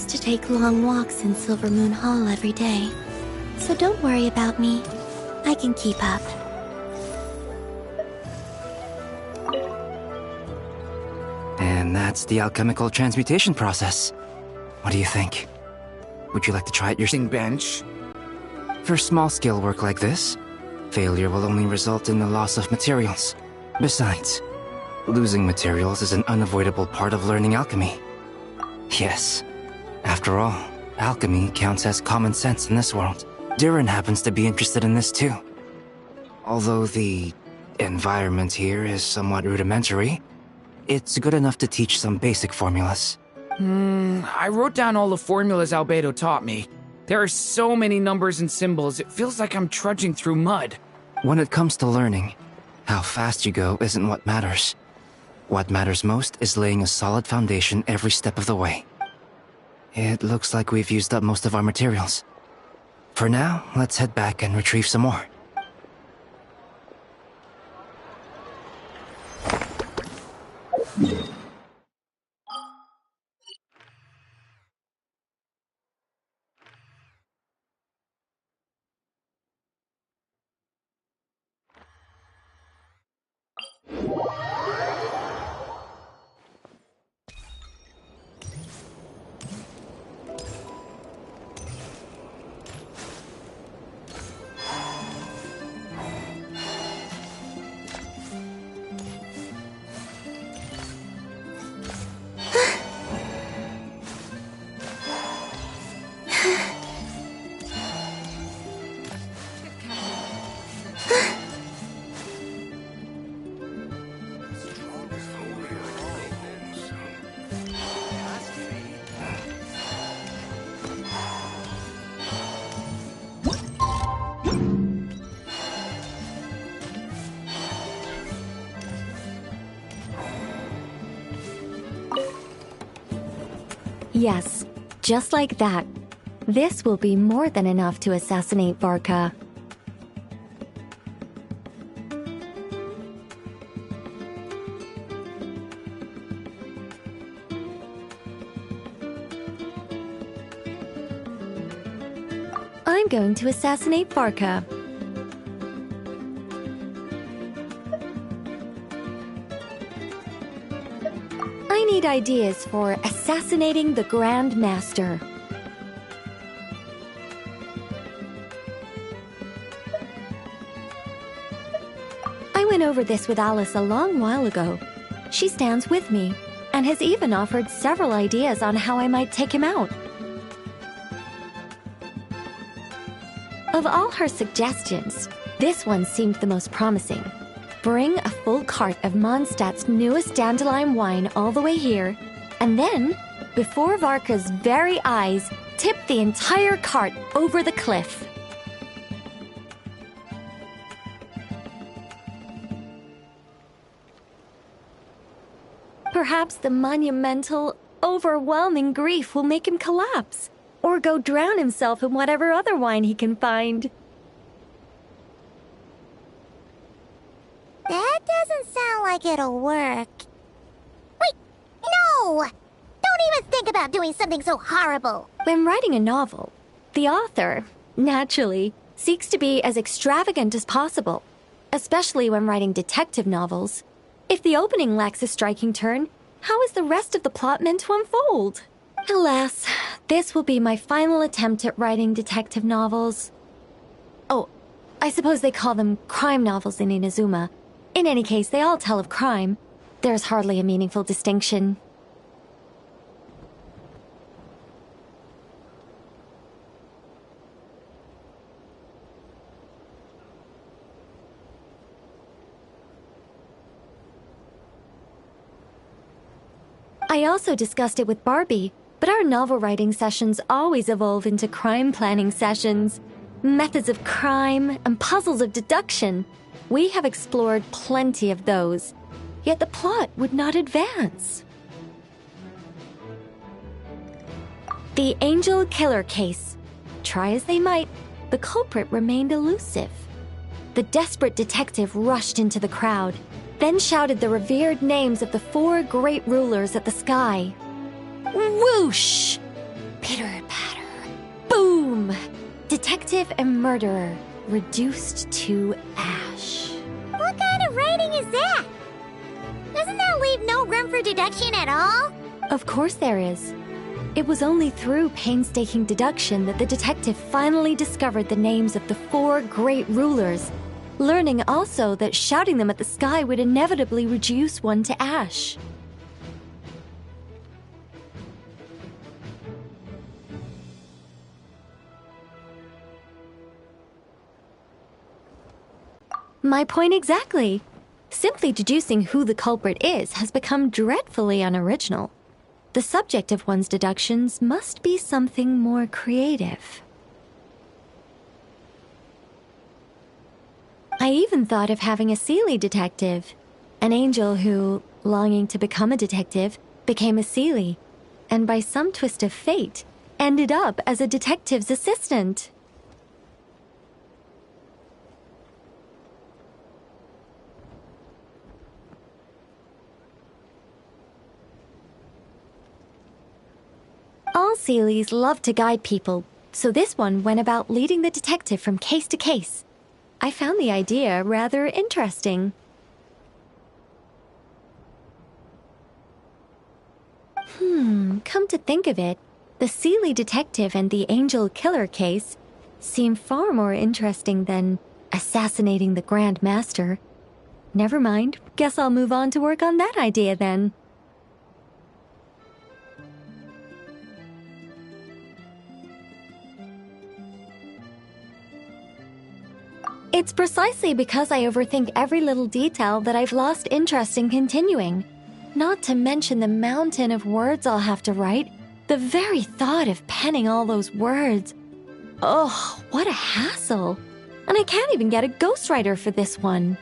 used to take long walks in Silver Moon Hall every day. So don't worry about me. I can keep up. And that's the alchemical transmutation process. What do you think? Would you like to try it yourself? Bench? For small-scale work like this, failure will only result in the loss of materials. Besides, losing materials is an unavoidable part of learning alchemy. Yes. After all, alchemy counts as common sense in this world. Durin happens to be interested in this too. Although the environment here is somewhat rudimentary, it's good enough to teach some basic formulas. I wrote down all the formulas Albedo taught me. There are so many numbers and symbols, it feels like I'm trudging through mud. When it comes to learning, how fast you go isn't what matters. What matters most is laying a solid foundation every step of the way. It looks like we've used up most of our materials. For now, let's head back and retrieve some more. Yes, just like that. This will be more than enough to assassinate Varka. I'm going to assassinate Varka. I need ideas for assassinating the Grand Master. I went over this with Alice a long while ago. She stands with me, and has even offered several ideas on how I might take him out. Of all her suggestions, this one seemed the most promising. Bring a full cart of Mondstadt's newest dandelion wine all the way here, and then, before Varka's very eyes, tip the entire cart over the cliff. Perhaps the monumental, overwhelming grief will make him collapse, or go drown himself in whatever other wine he can find. That doesn't sound like it'll work. Wait, no! Don't even think about doing something so horrible. When writing a novel, the author, naturally, seeks to be as extravagant as possible, especially when writing detective novels. If the opening lacks a striking turn, how is the rest of the plot meant to unfold? Alas, this will be my final attempt at writing detective novels. Oh, I suppose they call them crime novels in Inazuma. In any case, they all tell of crime. There's hardly a meaningful distinction. I also discussed it with Barbie, but our novel writing sessions always evolve into crime planning sessions. Methods of crime and puzzles of deduction. We have explored plenty of those, yet the plot would not advance. The Angel Killer case. Try as they might, the culprit remained elusive. The desperate detective rushed into the crowd, then shouted the revered names of the 4 great rulers at the sky. Whoosh! detective and murderer reduced to ash. What kind of writing is that? Doesn't that leave no room for deduction at all? Of course there is. It was only through painstaking deduction that the detective finally discovered the names of the 4 great rulers, learning also that shouting them at the sky would inevitably reduce one to ash. My point exactly. Simply deducing who the culprit is has become dreadfully unoriginal. The subject of one's deductions must be something more creative. I even thought of having a Seelie detective, an angel who, longing to become a detective, became a Seelie, and by some twist of fate, ended up as a detective's assistant. All Seelies love to guide people, so this one went about leading the detective from case to case. I found the idea rather interesting. Come to think of it, the Seelie detective and the angel killer case seem far more interesting than assassinating the Grand Master. Never mind, guess I'll move on to work on that idea then. It's precisely because I overthink every little detail that I've lost interest in continuing. Not to mention the mountain of words I'll have to write. The very thought of penning all those words. Oh, what a hassle. And I can't even get a ghostwriter for this one.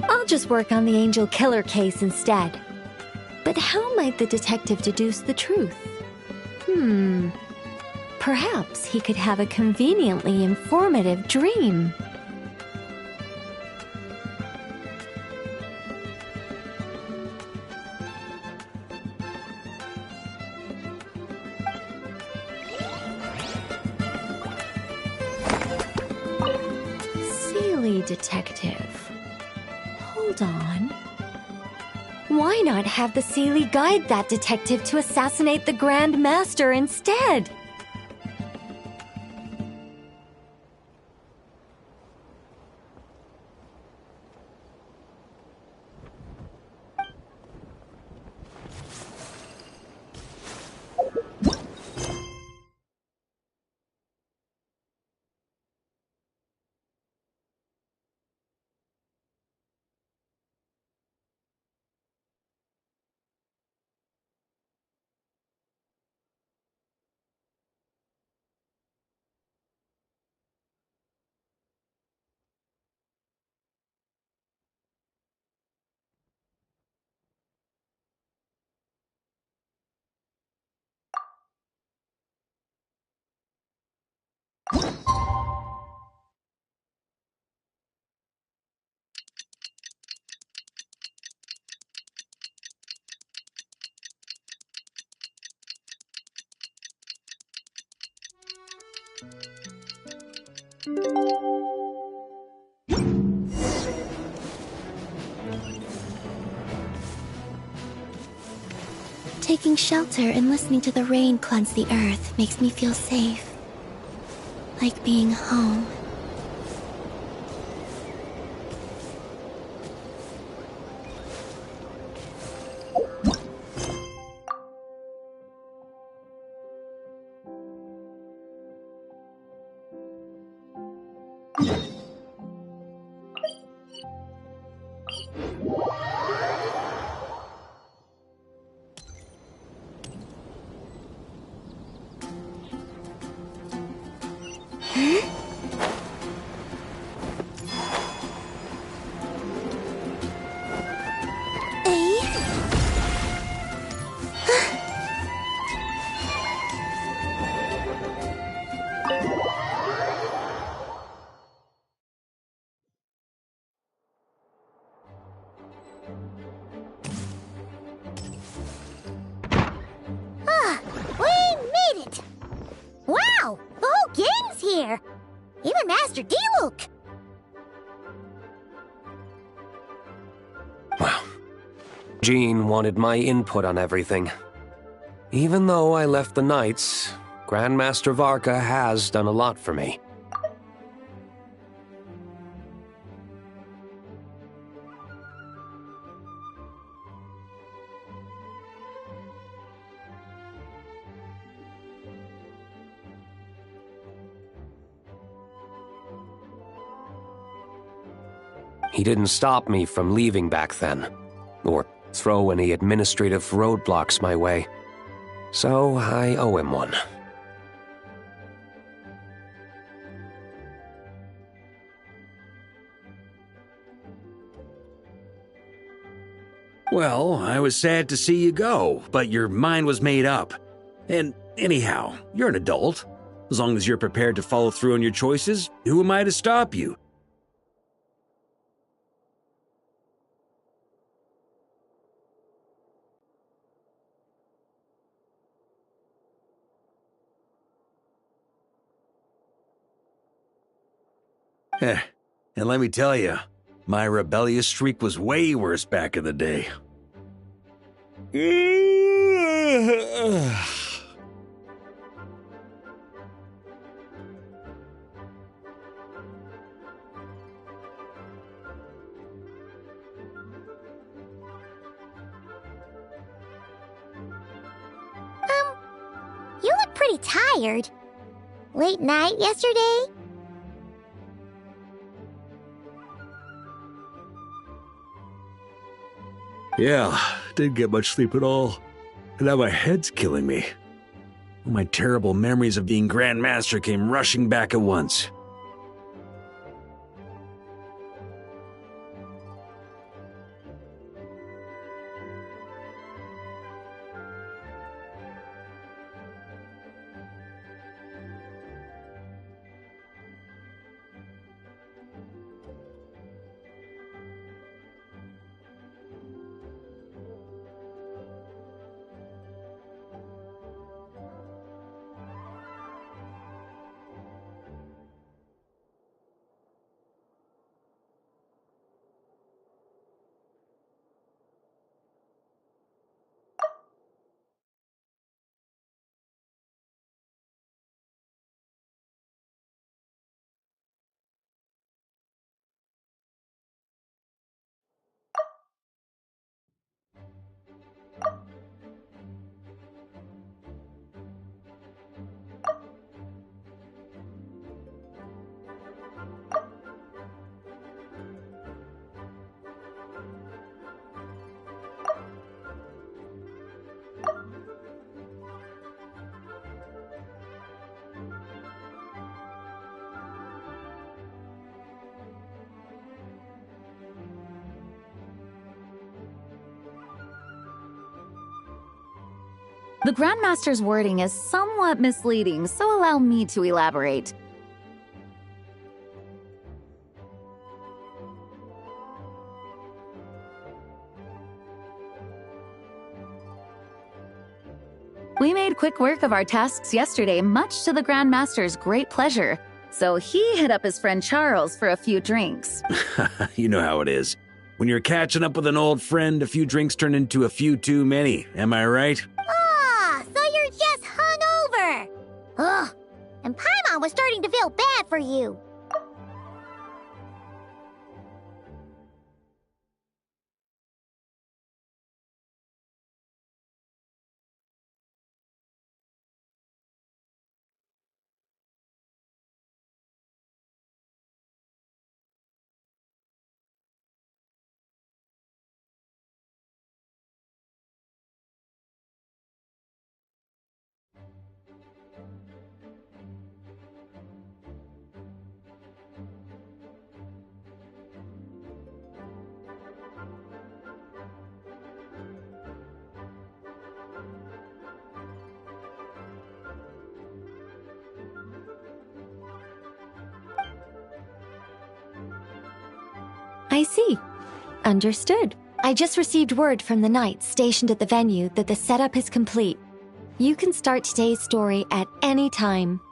I'll just work on the angel killer case instead. But how might the detective deduce the truth? Perhaps he could have a conveniently informative dream. Seelie detective. Hold on. Why not have the Seelie guide that detective to assassinate the Grand Master instead? Taking shelter and listening to the rain cleanse the earth makes me feel safe. Like being home. We made it! Wow! The whole gang's here! Even Master Diluc! Wow. Jean wanted my input on everything. Even though I left the Knights, Grandmaster Varka has done a lot for me. He didn't stop me from leaving back then, or throw any administrative roadblocks my way. So I owe him one. Well, I was sad to see you go, but your mind was made up. And anyhow, you're an adult. As long as you're prepared to follow through on your choices, who am I to stop you? And let me tell you, my rebellious streak was way worse back in the day. You look pretty tired. Late night yesterday? Yeah, didn't get much sleep at all. And now my head's killing me. All my terrible memories of being Grand Master came rushing back at once. The Grandmaster's wording is somewhat misleading, so allow me to elaborate. We made quick work of our tasks yesterday, much to the Grandmaster's great pleasure. So he hit up his friend Charles for a few drinks. You know how it is. When you're catching up with an old friend, a few drinks turn into a few too many. Am I right? Ah, so you're just hungover. Ugh, and Paimon was starting to feel bad for you. I see. Understood. I just received word from the knights stationed at the venue that the setup is complete. You can start today's story at any time.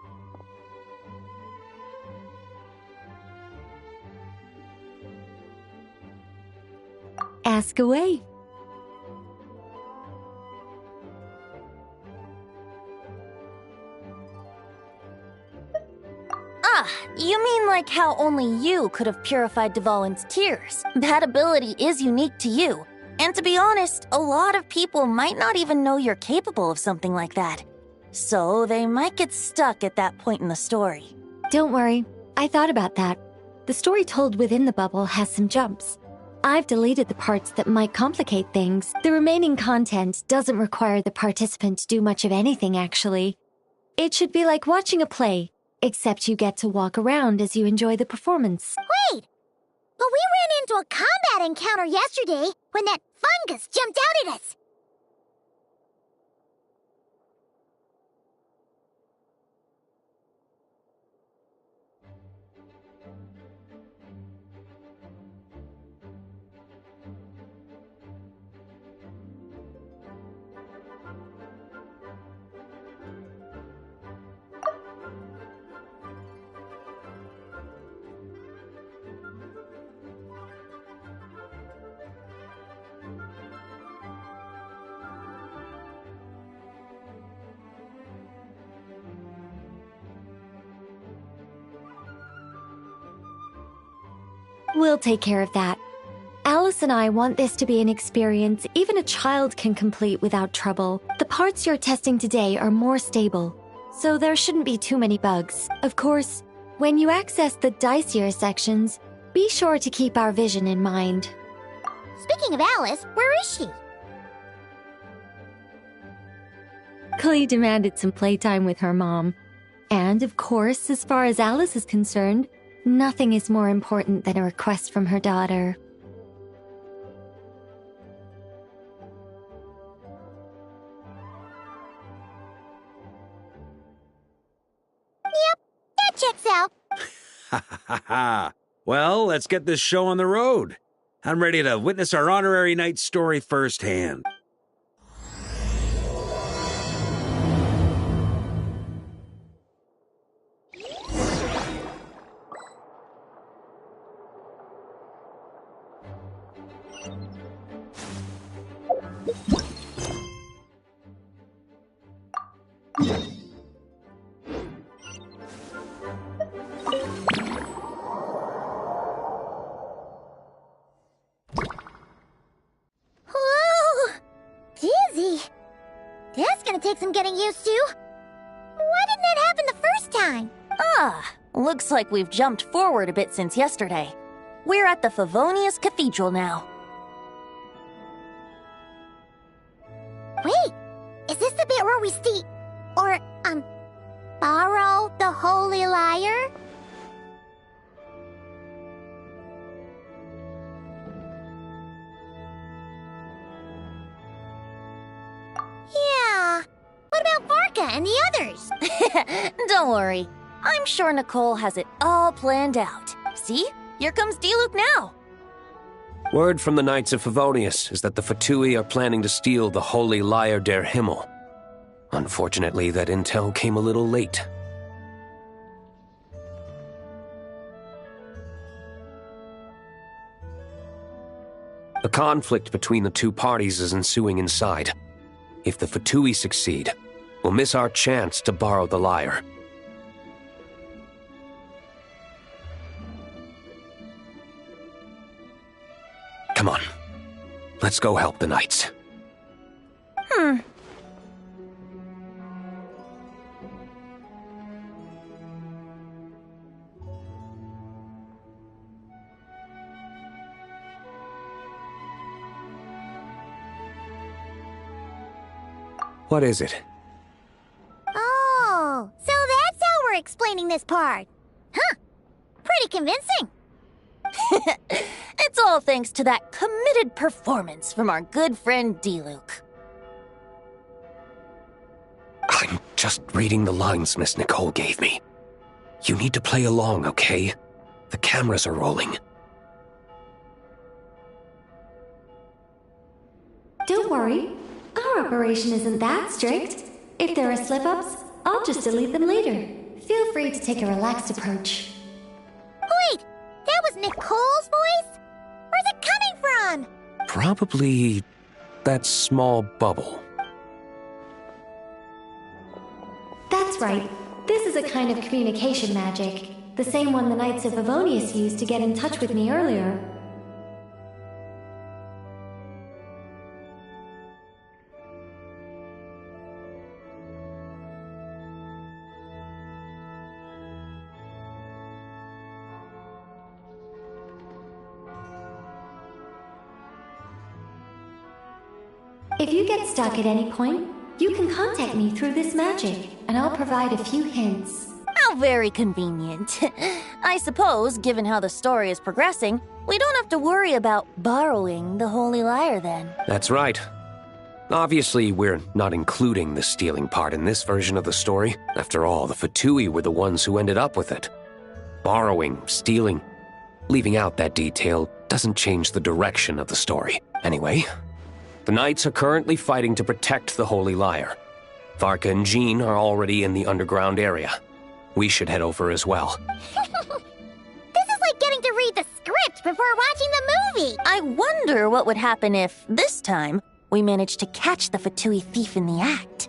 Ask away. Ah, you mean like how only you could have purified Dvalin's tears? That ability is unique to you. And to be honest, a lot of people might not even know you're capable of something like that. So they might get stuck at that point in the story. Don't worry, I thought about that. The story told within the bubble has some jumps. I've deleted the parts that might complicate things. The remaining content doesn't require the participant to do much of anything, actually. It should be like watching a play, except you get to walk around as you enjoy the performance. Wait! But we ran into a combat encounter yesterday when that fungus jumped out at us. We'll take care of that. Alice and I want this to be an experience even a child can complete without trouble. The parts you're testing today are more stable, so there shouldn't be too many bugs. Of course, when you access the dicier sections, be sure to keep our vision in mind. Speaking of Alice, where is she? Klee demanded some playtime with her mom. And of course, as far as Alice is concerned, nothing is more important than a request from her daughter. Yep, that checks out. Ha ha ha ha. Well, let's get this show on the road. I'm ready to witness our honorary knight's story firsthand. Whoa! Dizzy. That's gonna take some getting used to. Why didn't that happen the first time? Ah, looks like we've jumped forward a bit since yesterday. We're at the Favonius Cathedral now. Wait, is this the bit where we borrow the Holy Lyre? Yeah. What about Varka and the others? Don't worry. I'm sure Nicole has it all planned out. See? Here comes Diluc now. Word from the Knights of Favonius is that the Fatui are planning to steal the Holy Lyre der Himmel. Unfortunately, that intel came a little late. A conflict between the two parties is ensuing inside. If the Fatui succeed, we'll miss our chance to borrow the lyre. Come on. Let's go help the knights. What is it? Oh, so that's how we're explaining this part. Huh. Pretty convincing. It's all thanks to that committed performance from our good friend Diluc. I'm just reading the lines Miss Nicole gave me. You need to play along, okay? The cameras are rolling. Don't worry. Our operation isn't that strict. If there are slip-ups, I'll just delete them later. Feel free to take a relaxed approach. Wait! That was Nicole's voice? Where's it coming from? Probably that small bubble. That's right. This is a kind of communication magic. The same one the Knights of Favonius used to get in touch with me earlier. If you get stuck at any point, you can contact me through this magic, and I'll provide a few hints. How very convenient. I suppose, given how the story is progressing, we don't have to worry about borrowing the Holy Lyre then. That's right. Obviously, we're not including the stealing part in this version of the story. After all, the Fatui were the ones who ended up with it. Borrowing, stealing, leaving out that detail doesn't change the direction of the story. Anyway, the Knights are currently fighting to protect the Holy Lyre. Varka and Jean are already in the underground area. We should head over as well. This is like getting to read the script before watching the movie! I wonder what would happen if, this time, we managed to catch the Fatui thief in the act.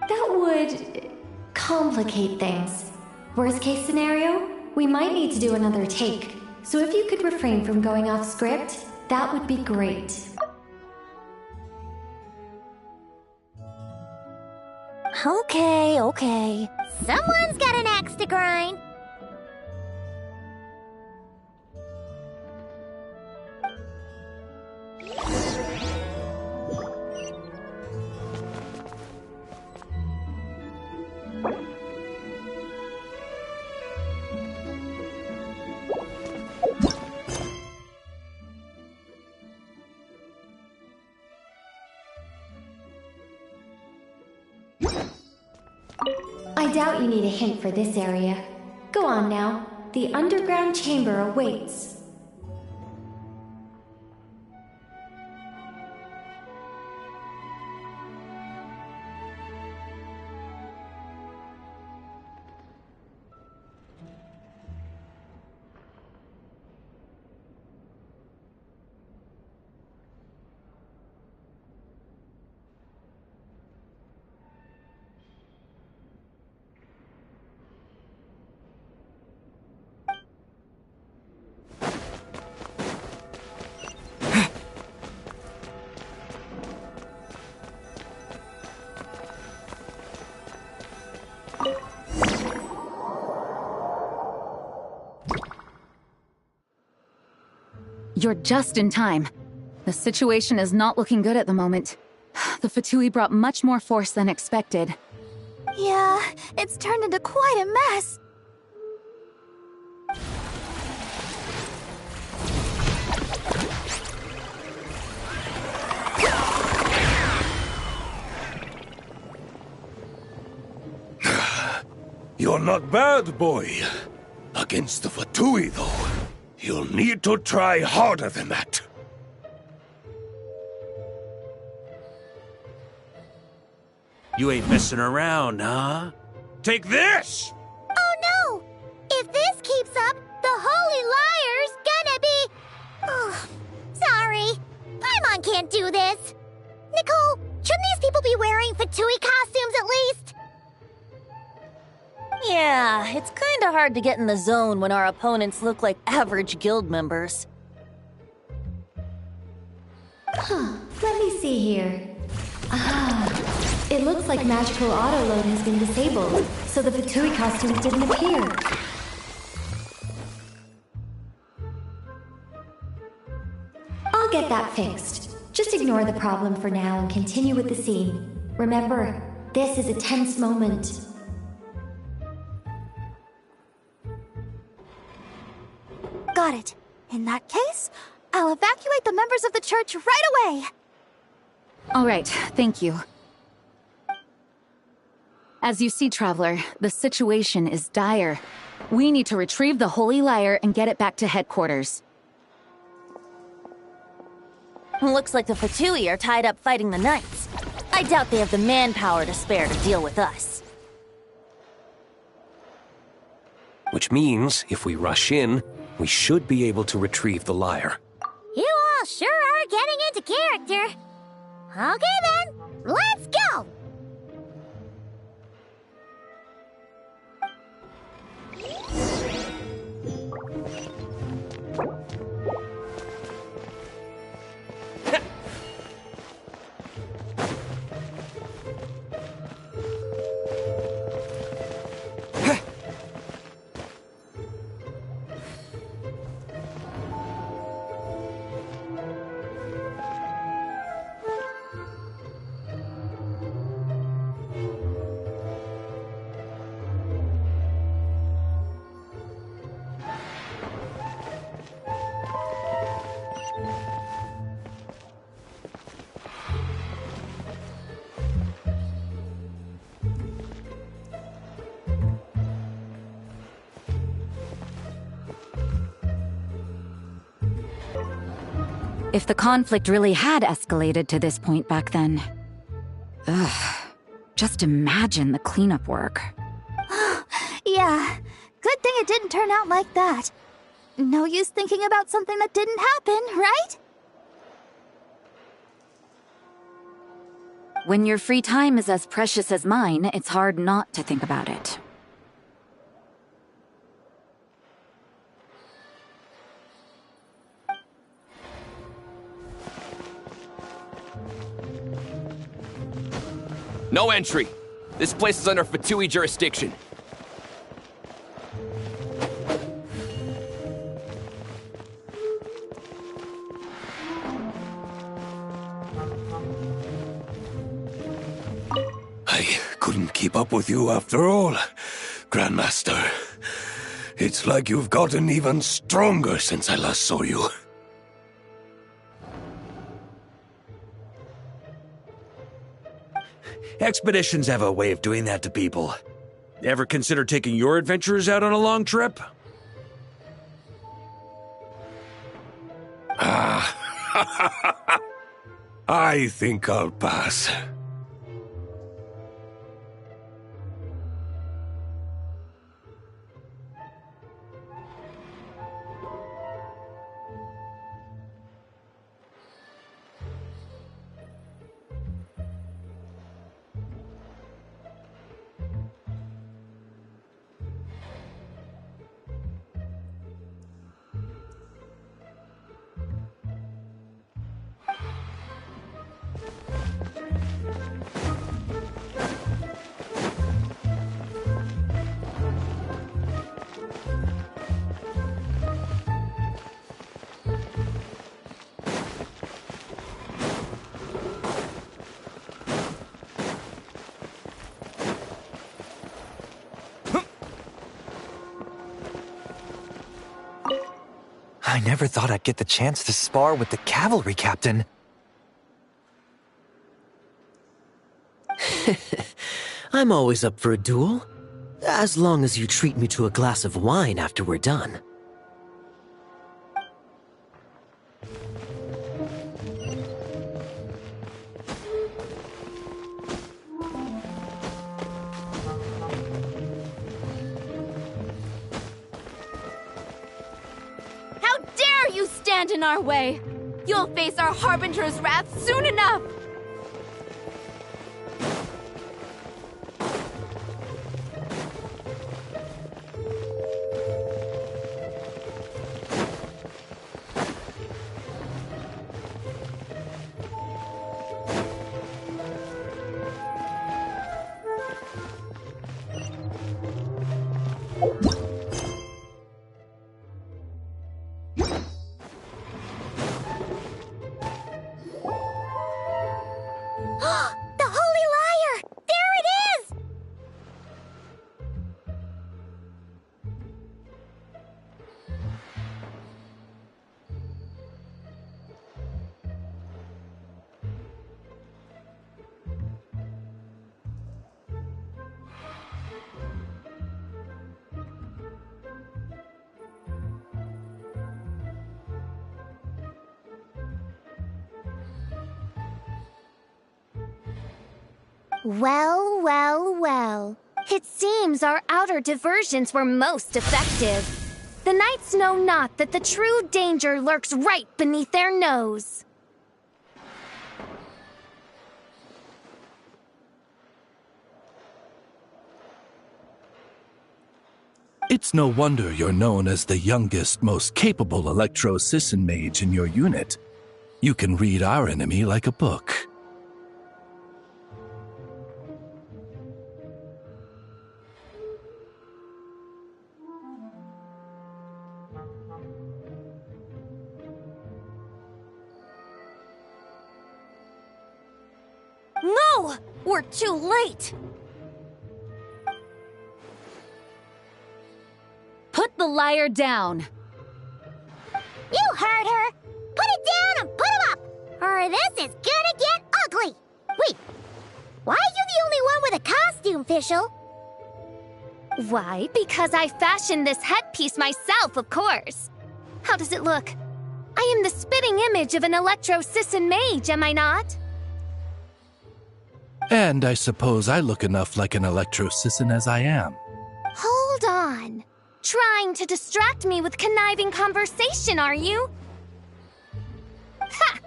That would complicate things. Worst case scenario, we might need to do another take. So if you could refrain from going off script, that would be great. Okay. Someone's got an axe to grind. I doubt you need a hint for this area. Go on now. The underground chamber awaits. You're just in time. The situation is not looking good at the moment. The Fatui brought much more force than expected. Yeah, it's turned into quite a mess. You're not bad, boy. Against the Fatui, though, you'll need to try harder than that. You ain't messing around, huh? Take this! Oh no! If this keeps up, the Holy Liar's gonna be... Oh, sorry. Paimon can't do this. Nicole, shouldn't these people be wearing Fatui costumes at least? Yeah, it's kinda hard to get in the zone when our opponents look like average guild members. Let me see here. It looks like magical autoload has been disabled, so the Fatui costumes didn't appear. I'll get that fixed. Just ignore the problem for now and continue with the scene. Remember, this is a tense moment. Got it. In that case, I'll evacuate the members of the church right away. All right, thank you. As you see, Traveler, the situation is dire. We need to retrieve the Holy Lyre and get it back to headquarters. Looks like the Fatui are tied up fighting the Knights. I doubt they have the manpower to spare to deal with us. Which means, if we rush in, we should be able to retrieve the lyre. You all sure are getting into character. Okay then, let's go! If the conflict really had escalated to this point back then... just imagine the cleanup work. Yeah, good thing it didn't turn out like that. No use thinking about something that didn't happen, right? When your free time is as precious as mine, it's hard not to think about it. No entry. This place is under Fatui jurisdiction. I couldn't keep up with you after all, Grandmaster. It's like you've gotten even stronger since I last saw you. Expeditions have a way of doing that to people. Ever consider taking your adventurers out on a long trip? I think I'll pass. I never thought I'd get the chance to spar with the cavalry captain. I'm always up for a duel. As long as you treat me to a glass of wine after we're done. How dare you stand in our way! You'll face our Harbinger's wrath soon enough! Well, well, well. It seems our outer diversions were most effective. The knights know not that the true danger lurks right beneath their nose. It's no wonder you're known as the youngest, most capable electro-Sisson mage in your unit. You can read our enemy like a book. No! We're too late! Put the liar down. You heard her! Put it down and put him up! Or this is gonna get ugly! Wait, why are you the only one with a costume, Fischl? Why? Because I fashioned this headpiece myself, of course. How does it look? I am the spitting image of an electro-Sisson mage, am I not? And I suppose I look enough like an electro-Sisson as I am. Hold on. Trying to distract me with conniving conversation, are you? Ha!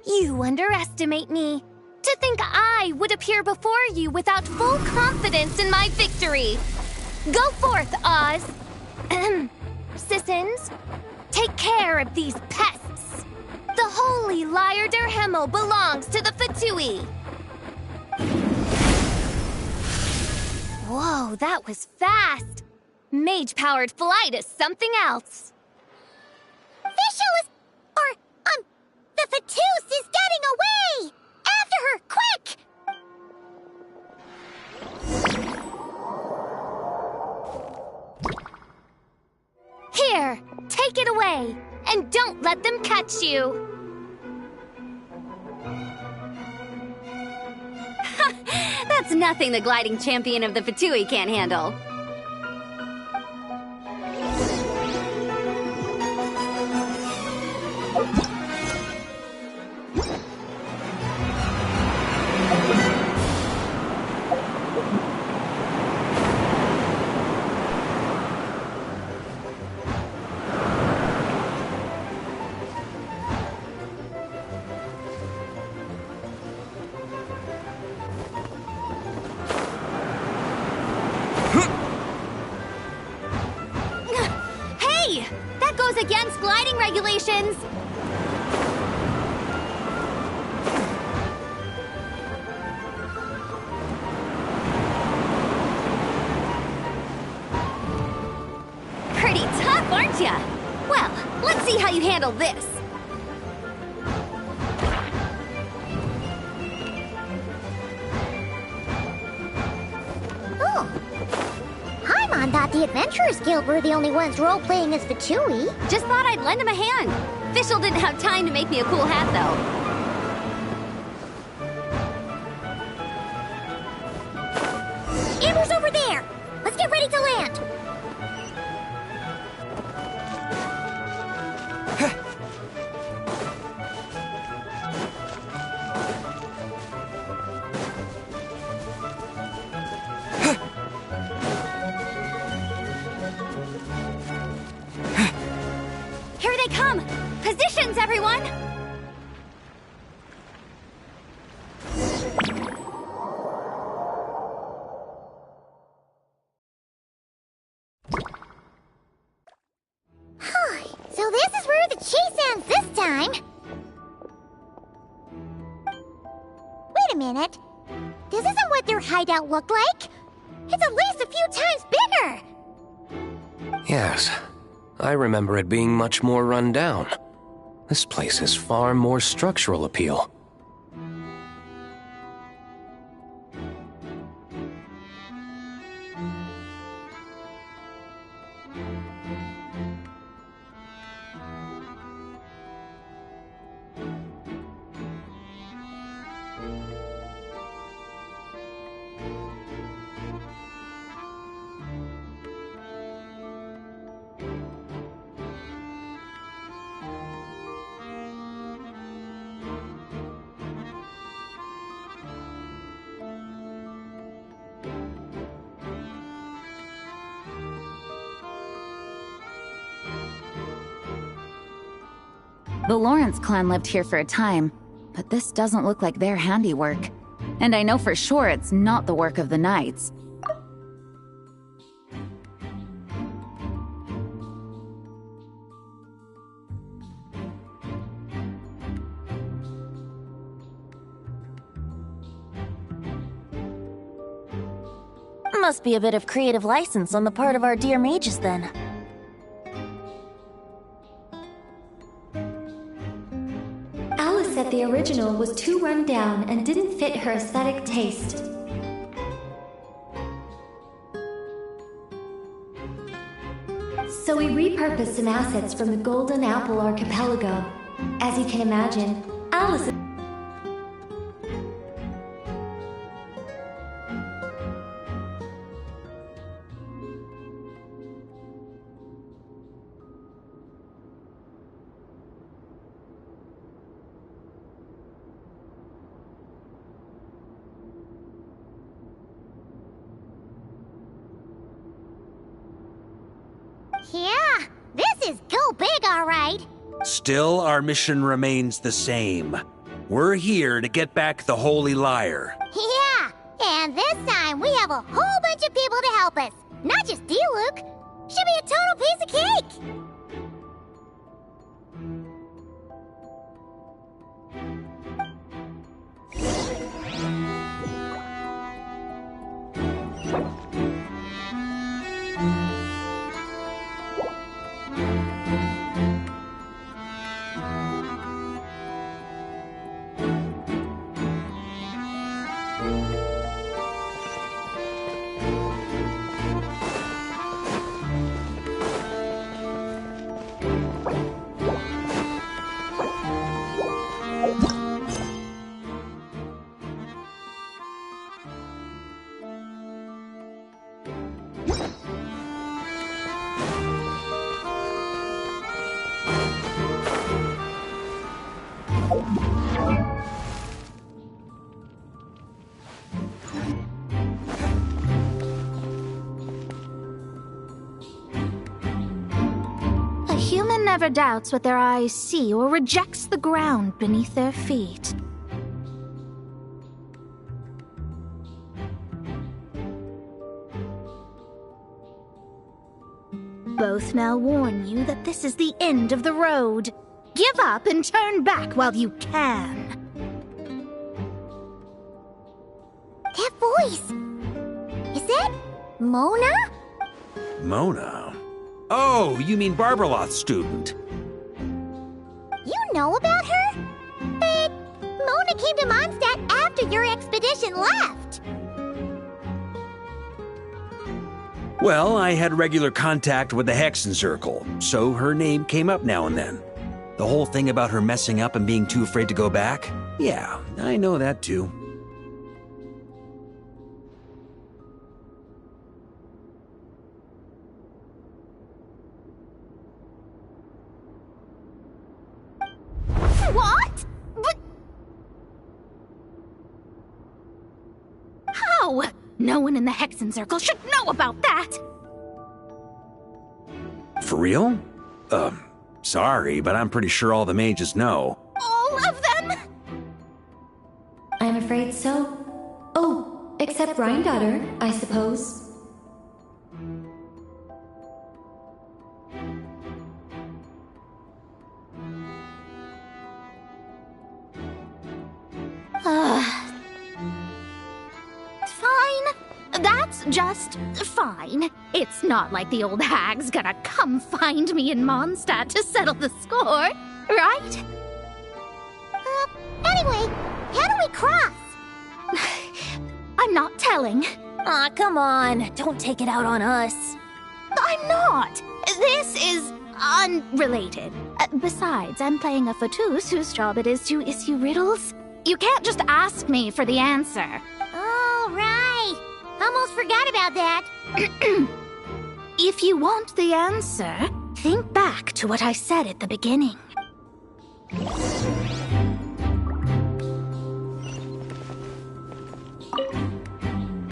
You underestimate me. To think I would appear before you without full confidence in my victory. Go forth, Oz. Sissons, take care of these pests. The holy Liar der Himmel belongs to the Fatui. Whoa, that was fast. Mage-powered flight is something else. Fischl is... the Fatus is getting away! After her, quick! Here, take it away, and don't let them catch you. That's nothing the gliding champion of the Fatui can't handle. Against gliding regulations! Pretty tough, aren't ya? Well, let's see how you handle this. Paimon thought the Adventurers Guild were the only ones role-playing as Fatui. Just thought I'd lend him a hand. Fischl didn't have time to make me a cool hat, though. Amber's over there! Let's get ready everyone! So this is where the chase ends this time. Wait a minute. This isn't what their hideout looked like. It's at least a few times bigger. Yes, I remember it being much more run down. This place has far more structural appeal. The Lawrence clan lived here for a time, but this doesn't look like their handiwork. And I know for sure it's not the work of the Knights. Must be a bit of creative license on the part of our dear mages then. Alice said the original was too run down and didn't fit her aesthetic taste. So we repurposed some assets from the Golden Apple Archipelago. As you can imagine, Alice... Yeah, this is go big, all right. Still, our mission remains the same. We're here to get back the Holy Lyre. Yeah, and this time we have a whole bunch of people to help us. Not just Diluc. Should be a total piece of cake. A human never doubts what their eyes see or rejects the ground beneath their feet. Both now warn you that this is the end of the road. Give up and turn back while you can. That voice. Is that Mona? Mona? Oh, you mean Barbarloth's student. You know about her? But Mona came to Mondstadt after your expedition left. Well, I had regular contact with the Hexen Circle, so her name came up now and then. The whole thing about her messing up and being too afraid to go back? Yeah, I know that too. What? But... How? No one in the Hexen Circle should know about that! For real? Sorry, but I'm pretty sure all the mages know. All of them? I'm afraid so. Oh, except Granddaughter, I suppose. Fine. That's just fine. It's not like the old hag's gonna come find me in Mondstadt to settle the score, right? Anyway, how do we cross? I'm not telling. Aw, come on. Don't take it out on us. I'm not. This is unrelated. Besides, I'm playing a fatus whose job it is to issue riddles. You can't just ask me for the answer. Oh, right. Almost forgot about that. If you want the answer, think back to what I said at the beginning.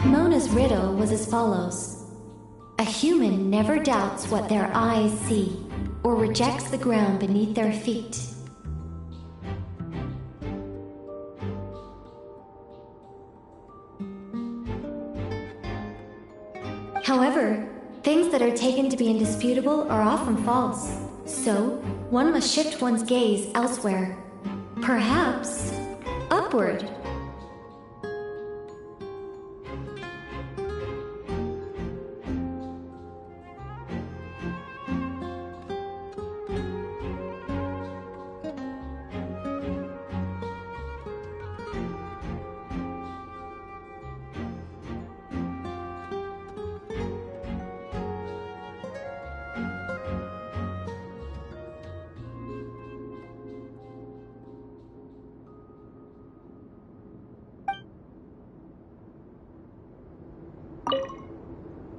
Mona's riddle was as follows. A human never doubts what their eyes see, or rejects the ground beneath their feet. However, things that are taken to be indisputable are often false, so one must shift one's gaze elsewhere. Perhaps upward.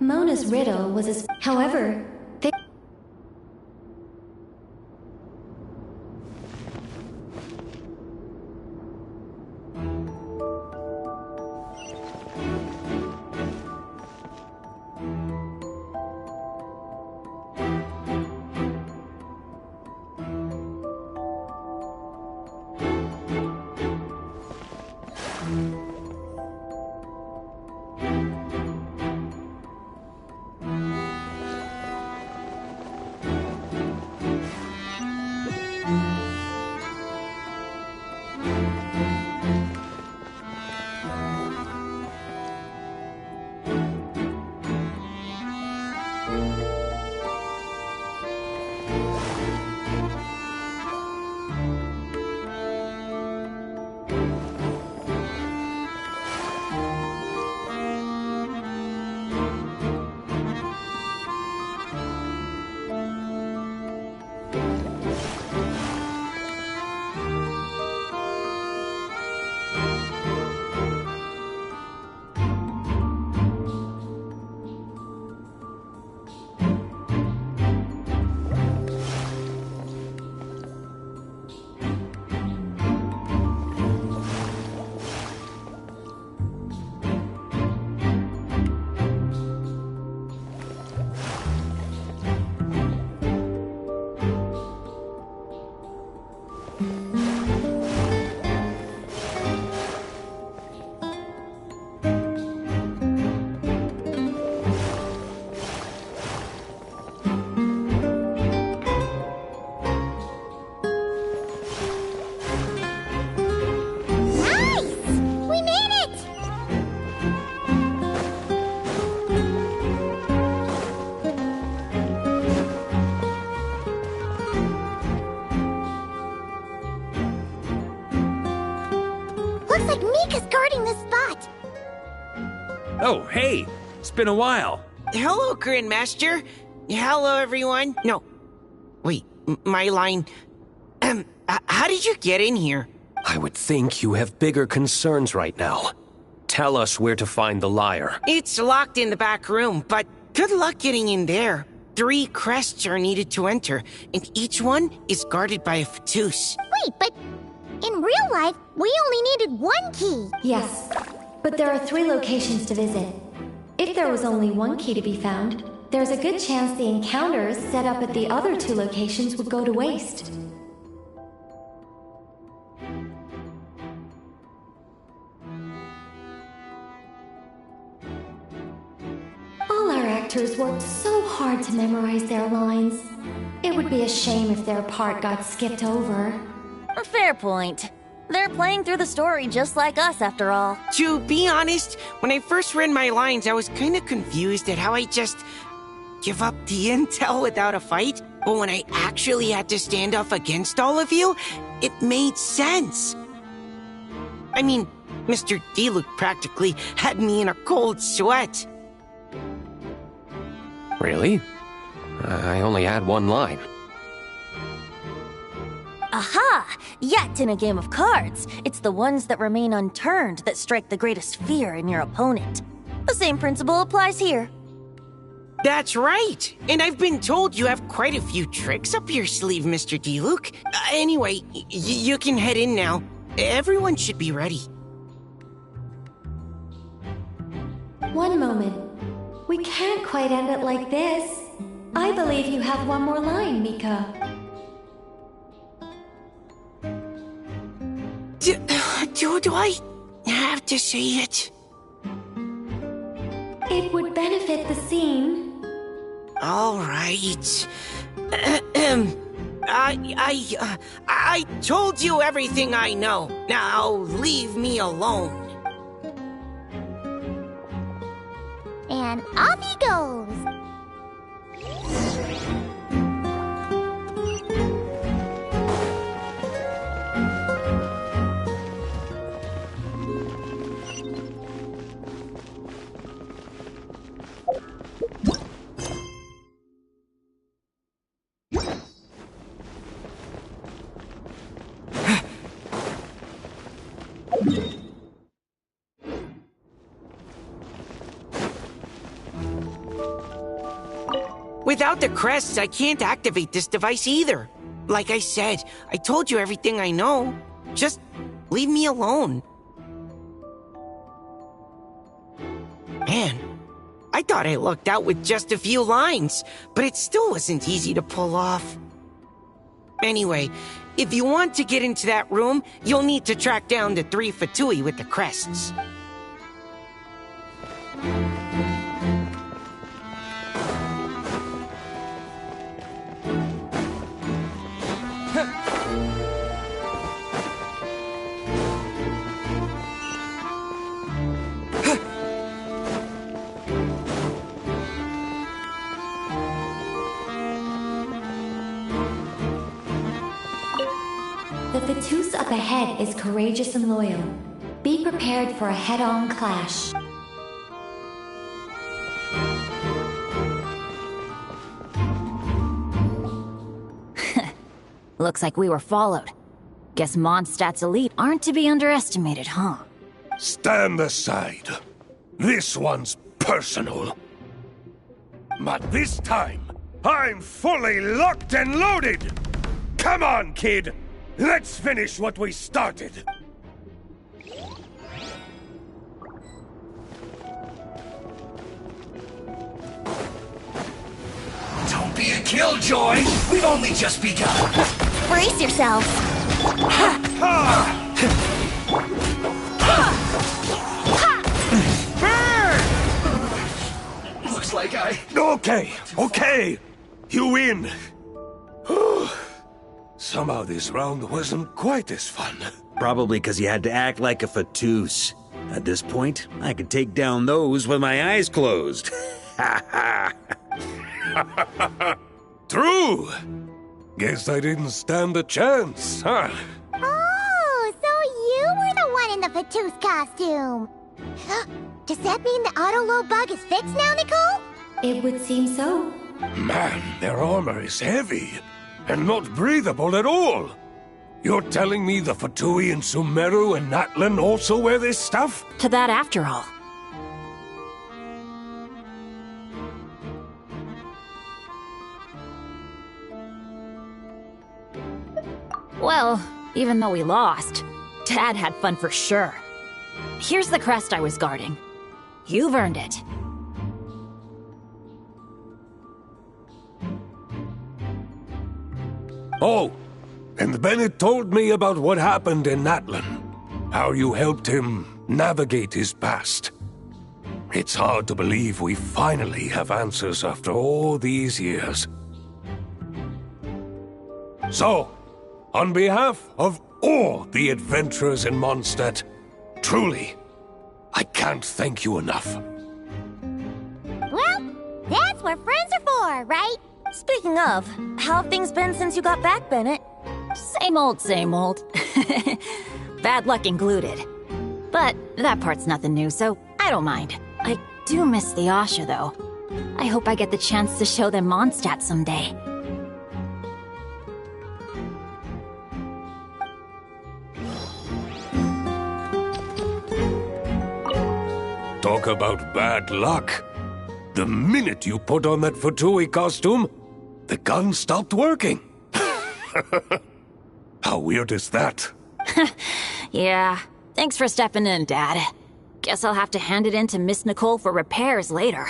Mona's riddle was as... However, Looks like Mika's guarding this spot. Oh, hey! It's been a while. Hello, Grandmaster. Hello, everyone. No. Wait, my line... how did you get in here? I would think you have bigger concerns right now. Tell us where to find the lyre. It's locked in the back room, but good luck getting in there. 3 crests are needed to enter, and each one is guarded by a fatus. Wait, but in real life, we only needed 1 key. Yes, but there are 3 locations to visit. If there was only 1 key to be found, there's a good chance the encounters set up at the other 2 locations would go to waste. All our actors worked so hard to memorize their lines. It would be a shame if their part got skipped over. A fair point. They're playing through the story just like us, after all. To be honest, when I first read my lines, I was kind of confused at how I just give up the intel without a fight. But when I actually had to stand up against all of you, it made sense. I mean, Mr. Diluc practically had me in a cold sweat. Really? I only had one line. Aha! Yet in a game of cards, it's the ones that remain unturned that strike the greatest fear in your opponent. The same principle applies here. That's right! And I've been told you have quite a few tricks up your sleeve, Mr. Diluc. Anyway, you can head in now. Everyone should be ready. One moment. We can't quite end it like this. I believe you have one more line, Mika. Do I have to say it? It would benefit the scene. All right. I told you everything I know. Now leave me alone. And off he goes. Without the crests, I can't activate this device either. Like I said, I told you everything I know. Just leave me alone. Man, I thought I lucked out with just a few lines, but it still wasn't easy to pull off. Anyway, if you want to get into that room, you'll need to track down the 3 Fatui with the crests. The Fatus up ahead is courageous and loyal. Be prepared for a head-on clash. Looks like we were followed. Guess Mondstadt's elite aren't to be underestimated, huh? Stand aside. This one's personal. But this time, I'm fully locked and loaded! Come on, kid! Let's finish what we started! Don't be a killjoy! We've only just begun! Brace yourself! Looks like I... Okay! You win! Somehow this round wasn't quite as fun. Probably because you had to act like a Fatus. At this point, I could take down those with my eyes closed. True! Guess I didn't stand a chance, huh? Oh, so you were the one in the Fatus costume! Does that mean the auto-low bug is fixed now, Nicole? It would seem so. Man, their armor is heavy, and not breathable at all. You're telling me the Fatui in Sumeru and Natlan also wear this stuff? To that after all. Well, even though we lost, Dad had fun for sure. Here's the crest I was guarding. You've earned it. Oh, and Bennett told me about what happened in Natlan. How you helped him navigate his past. It's hard to believe we finally have answers after all these years. So, on behalf of all the adventurers in Mondstadt, truly, I can't thank you enough. Well, that's what friends are for, right? Speaking of, how have things been since you got back, Bennett? Same old, same old. Bad luck included. But that part's nothing new, so I don't mind. I do miss the Asha, though. I hope I get the chance to show them Mondstadt someday. Talk about bad luck. The minute you put on that Fatui costume, the gun stopped working. How weird is that? Yeah, thanks for stepping in, Dad. Guess I'll have to hand it in to Miss Nicole for repairs later.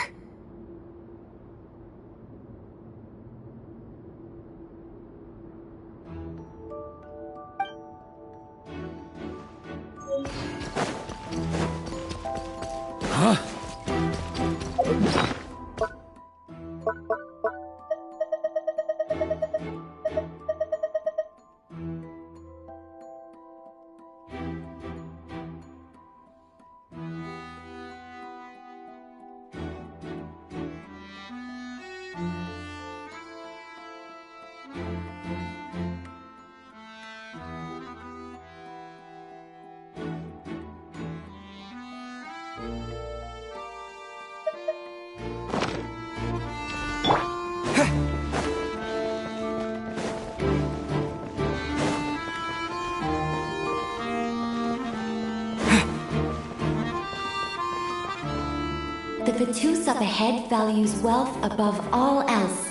Huh? The Vatus up ahead values wealth above all else.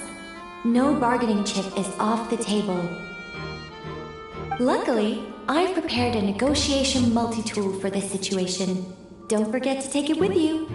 No bargaining chip is off the table. Luckily, I've prepared a negotiation multi-tool for this situation. Don't forget to take it with you.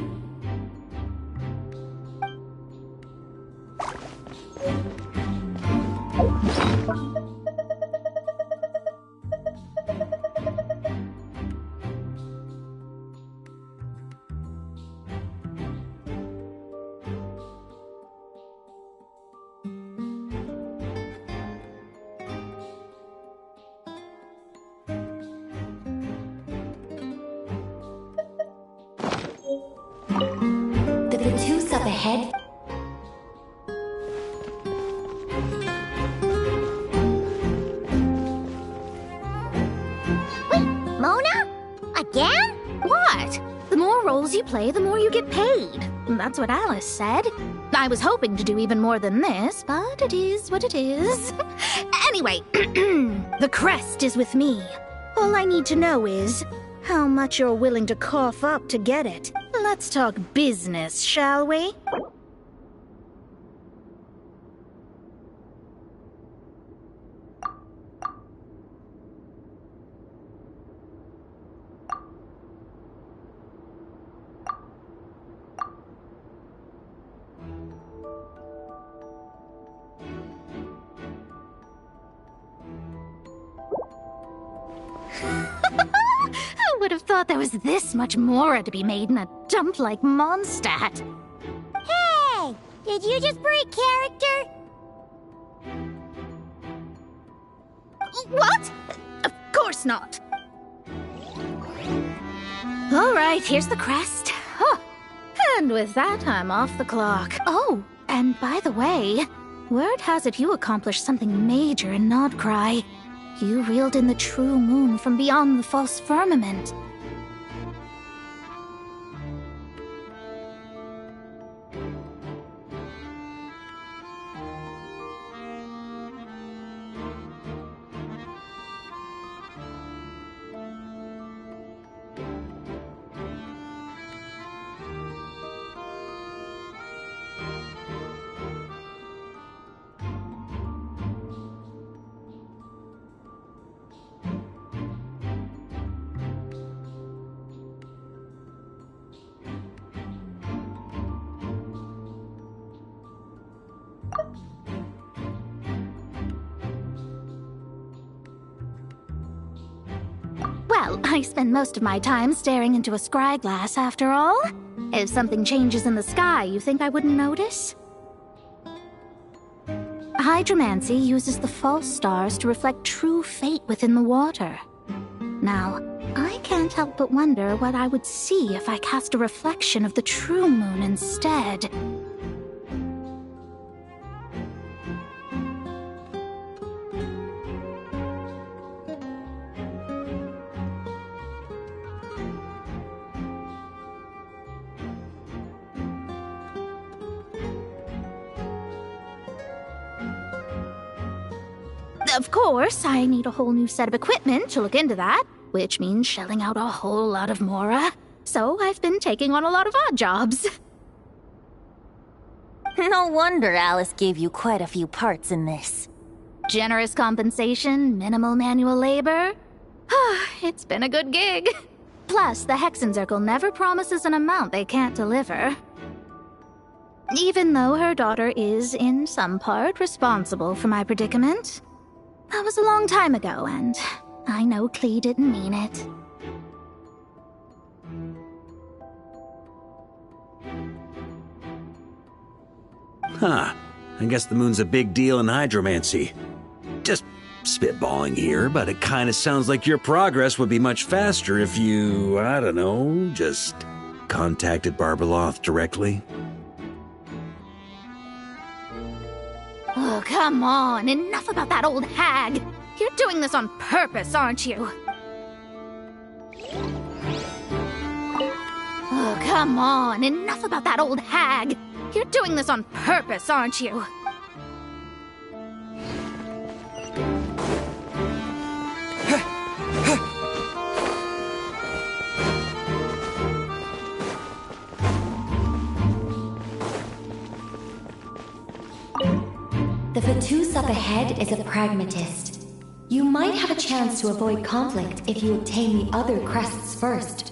The Vatus up ahead. Wait, Mona? Again? What? The more roles you play, the more you get paid. That's what Alice said. I was hoping to do even more than this, but it is what it is. Anyway, the crest is with me. All I need to know is how much you're willing to cough up to get it. Let's talk business, shall we? I would have thought there was this much more to be made in a dump like Mondstadt. Hey! Did you just break character? What? Of course not. All right, here's the crest. Huh. And with that, I'm off the clock. Oh, and by the way, word has it you accomplished something major in Nodcry. You reeled in the true moon from beyond the false firmament. Well, I spend most of my time staring into a scry glass, after all. If something changes in the sky, you think I wouldn't notice? Hydromancy uses the false stars to reflect true fate within the water. Now, I can't help but wonder what I would see if I cast a reflection of the true moon instead. Of course, I need a whole new set of equipment to look into that, which means shelling out a whole lot of mora. So I've been taking on a lot of odd jobs. No wonder Alice gave you quite a few parts in this. Generous compensation, minimal manual labor. It's been a good gig. Plus, the Hexen Circle never promises an amount they can't deliver. Even though her daughter is, in some part, responsible for my predicament. That was a long time ago, and I know Klee didn't mean it. Huh. I guess the moon's a big deal in hydromancy. Just spitballing here, but it kind of sounds like your progress would be much faster if you, I don't know, just contacted Barbeloth directly. Oh, come on. Enough about that old hag. You're doing this on purpose, aren't you? Oh, come on. Enough about that old hag. You're doing this on purpose, aren't you? The Fatus up ahead is a pragmatist. You might have a chance to avoid conflict if you obtain the other crests first.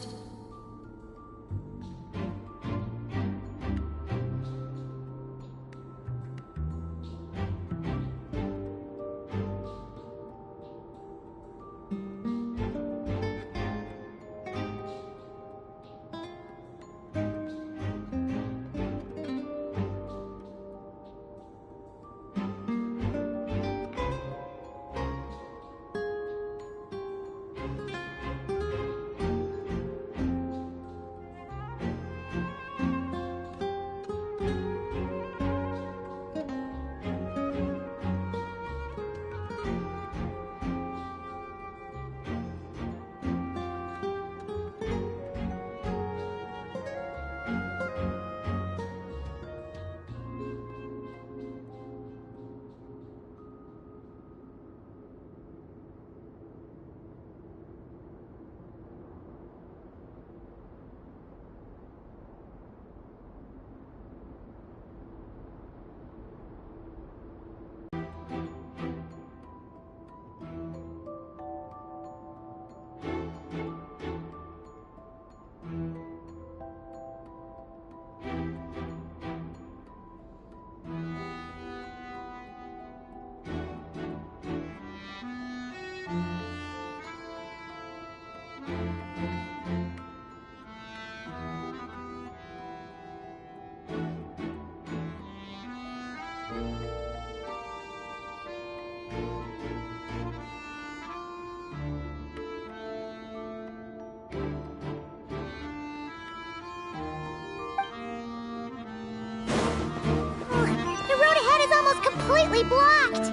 Completely blocked.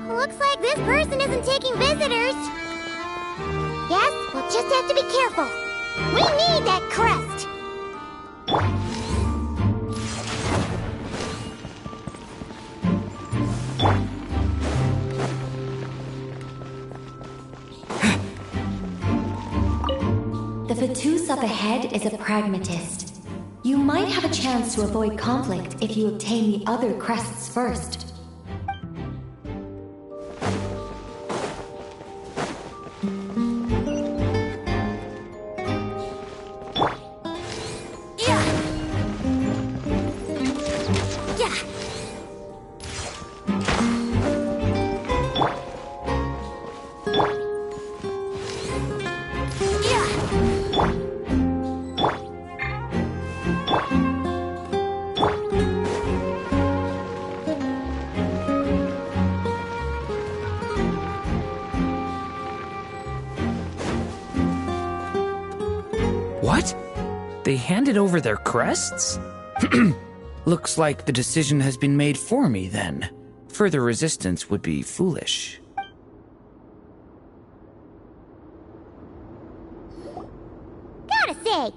Looks like this person isn't taking visitors. Yes, we'll just have to be careful. We need that crest. The Fatus up ahead is a pragmatist. You might have a chance to avoid conflict if you obtain the other crests first. What? They handed over their crests? Looks like the decision has been made for me, then. Further resistance would be foolish. Gotta say,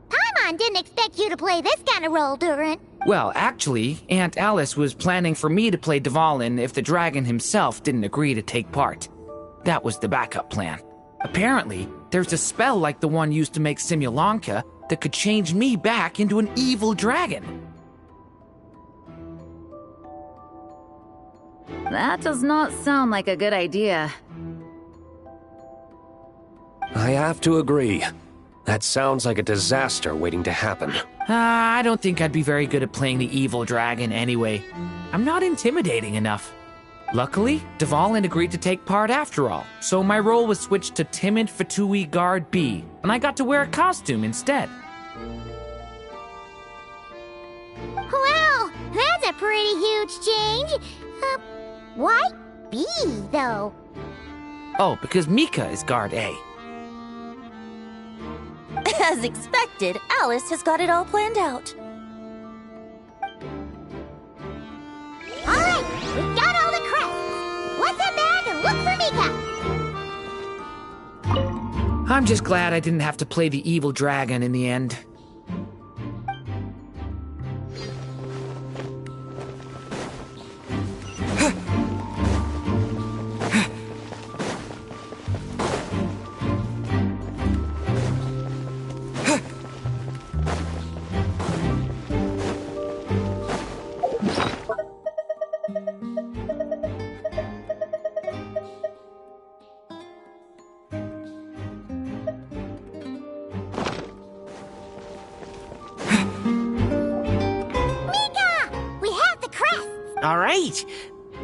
Paimon didn't expect you to play this kind of role, Durin. Well, actually, Aunt Alice was planning for me to play Dvalin if the dragon himself didn't agree to take part. That was the backup plan. Apparently, there's a spell like the one used to make Simulanka that could change me back into an evil dragon. That does not sound like a good idea. I have to agree. That sounds like a disaster waiting to happen. I don't think I'd be very good at playing the evil dragon anyway. I'm not intimidating enough. Luckily, Dvalin agreed to take part after all, so my role was switched to timid Fatui Guard B, and I got to wear a costume instead. Wow, that's a pretty huge change. Why B, though? Oh, because Mika is Guard A. As expected, Alice has got it all planned out. All right, we've got all the crests. Let's head back and look for Mika. I'm just glad I didn't have to play the evil dragon in the end. All right.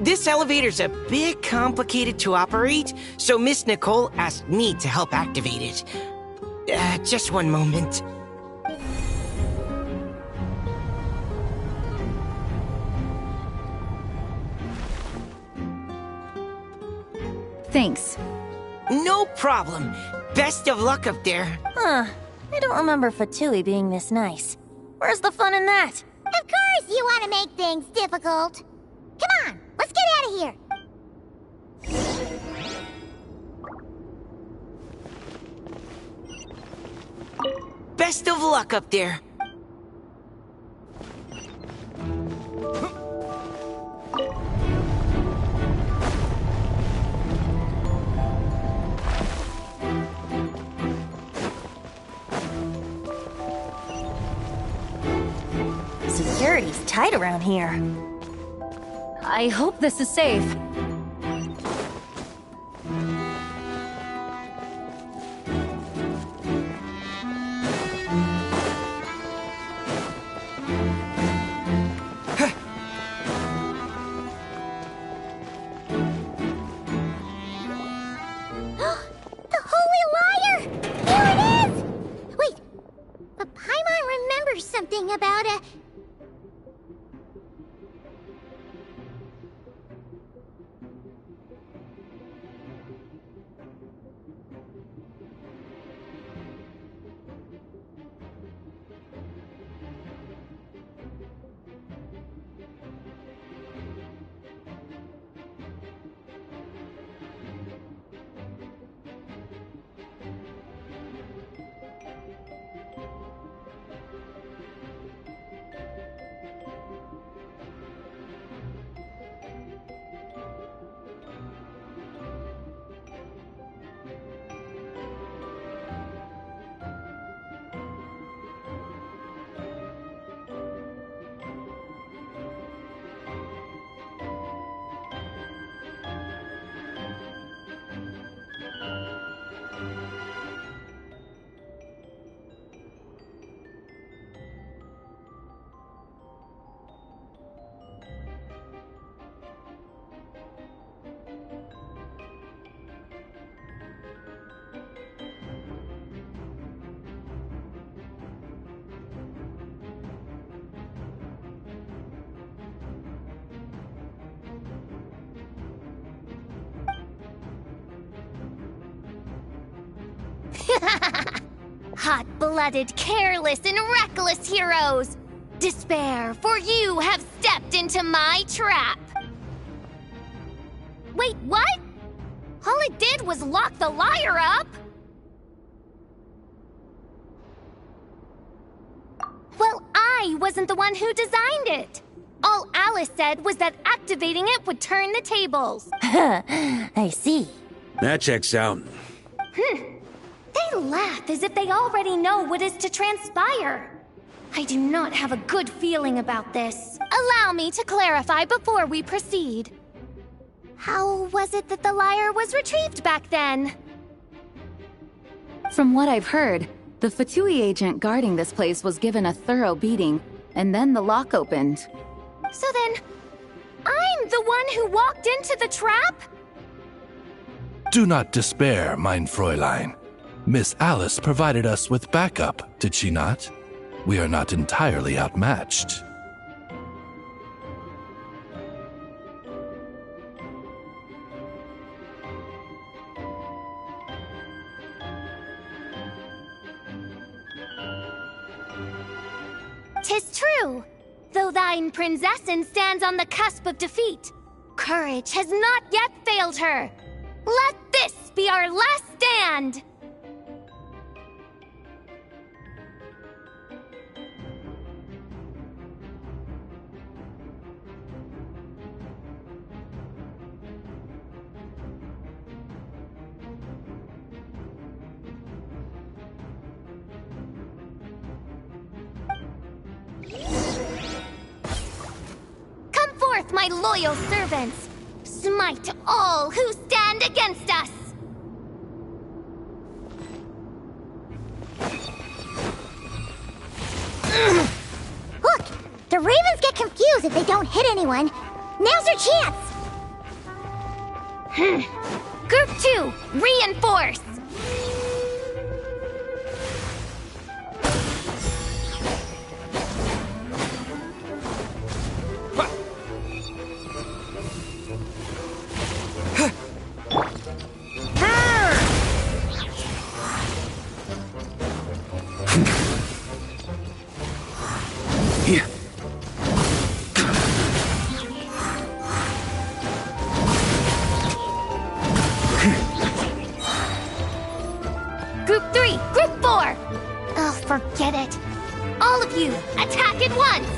This elevator's a bit complicated to operate, so Miss Nicole asked me to help activate it. Just one moment. Thanks. No problem. Best of luck up there. Huh. I don't remember Fatui being this nice. Where's the fun in that? Of course you want to make things difficult. Come on, let's get out of here. Best of luck up there. Security's tight around here. I hope this is safe. Something about a... hot-blooded, careless, and reckless heroes! Despair, for you have stepped into my trap! Wait, what? All it did was lock the liar up! Well, I wasn't the one who designed it! All Alice said was that activating it would turn the tables. I see. That checks out. They laugh as if they already know what is to transpire. I do not have a good feeling about this. Allow me to clarify before we proceed. How was it that the lyre was retrieved back then? From what I've heard, the Fatui agent guarding this place was given a thorough beating, and then the lock opened. So then, I'm the one who walked into the trap? Do not despair, mein Fräulein. Miss Alice provided us with backup, did she not? We are not entirely outmatched. "'Tis true, though thine prinzessin stands on the cusp of defeat. Courage has not yet failed her. Let this be our last stand!" Come forth, my loyal servants! Smite all who stand against us! Look! The Ravens get confused if they don't hit anyone. Now's your chance! Group 2, reinforce! Group 3, Group 4! Oh, forget it. All of you, attack at once!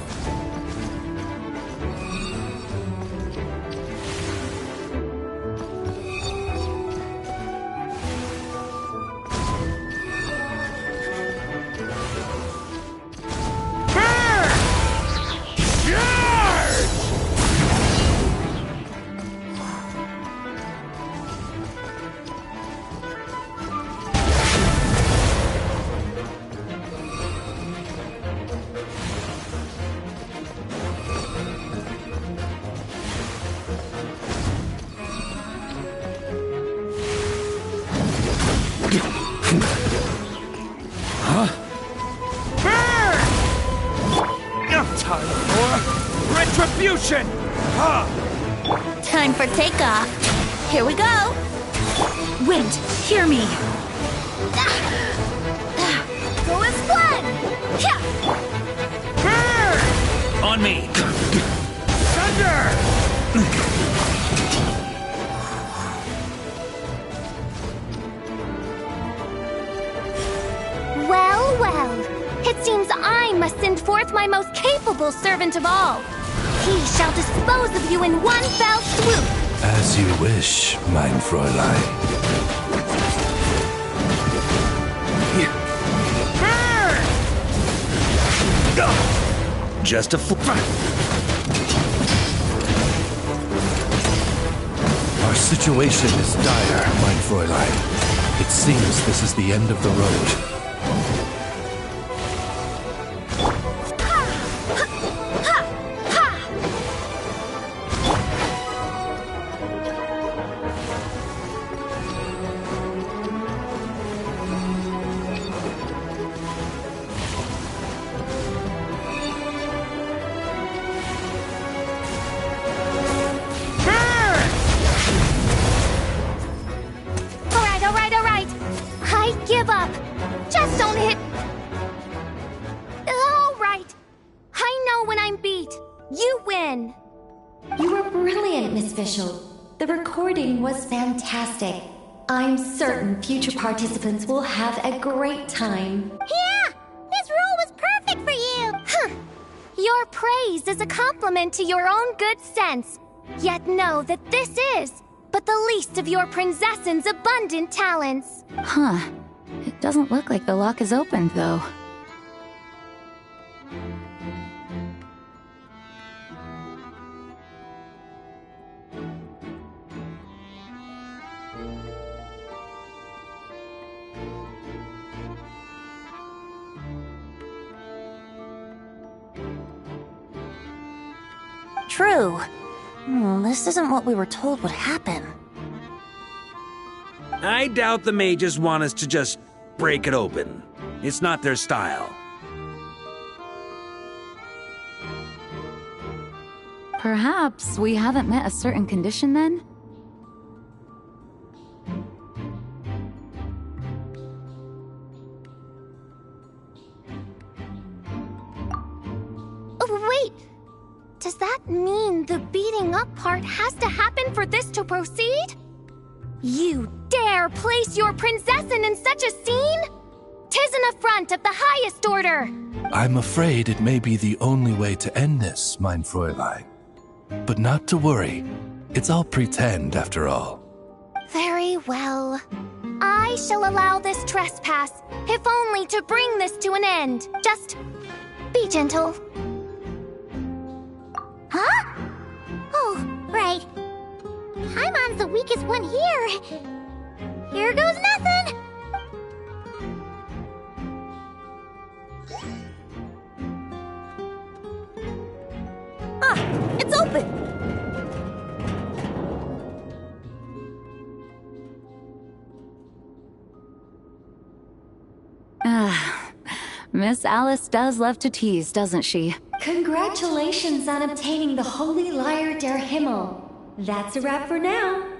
Time for retribution! Time for takeoff. Here we go. Wind, hear me. Go as planned! On me! Thunder! Well, well. It seems I must send forth my most capable servant of all. He shall dispose of you in one fell swoop. As you wish, mein Fräulein. Just a Our situation is dire, mein Fräulein. It seems this is the end of the road. All right. I give up. Just don't hit... All right. I know when I'm beat. You win. You were brilliant, Miss Fischl. The recording was fantastic. I'm certain future participants will have a great time. Yeah! This role was perfect for you! Huh. Your praise is a compliment to your own good sense. Yet know that this is but the least of your princess's abundant talents. Huh. It doesn't look like the lock is opened, though. True. This isn't what we were told would happen. I doubt the mages want us to just break it open. It's not their style. Perhaps we haven't met a certain condition then? Wait! Does that mean the beating up part has to happen for this to proceed? You dare place your princessin in such a scene? 'Tis an affront of the highest order! I'm afraid it may be the only way to end this, mein Fräulein. But not to worry. It's all pretend, after all. Very well. I shall allow this trespass, if only to bring this to an end. Just be gentle. Huh? Oh, right. Paimon's the weakest one here. Here goes nothing! Ah, it's open! Miss Alice does love to tease, doesn't she? Congratulations on obtaining the Holy Lyre der Himmel. That's a wrap for now.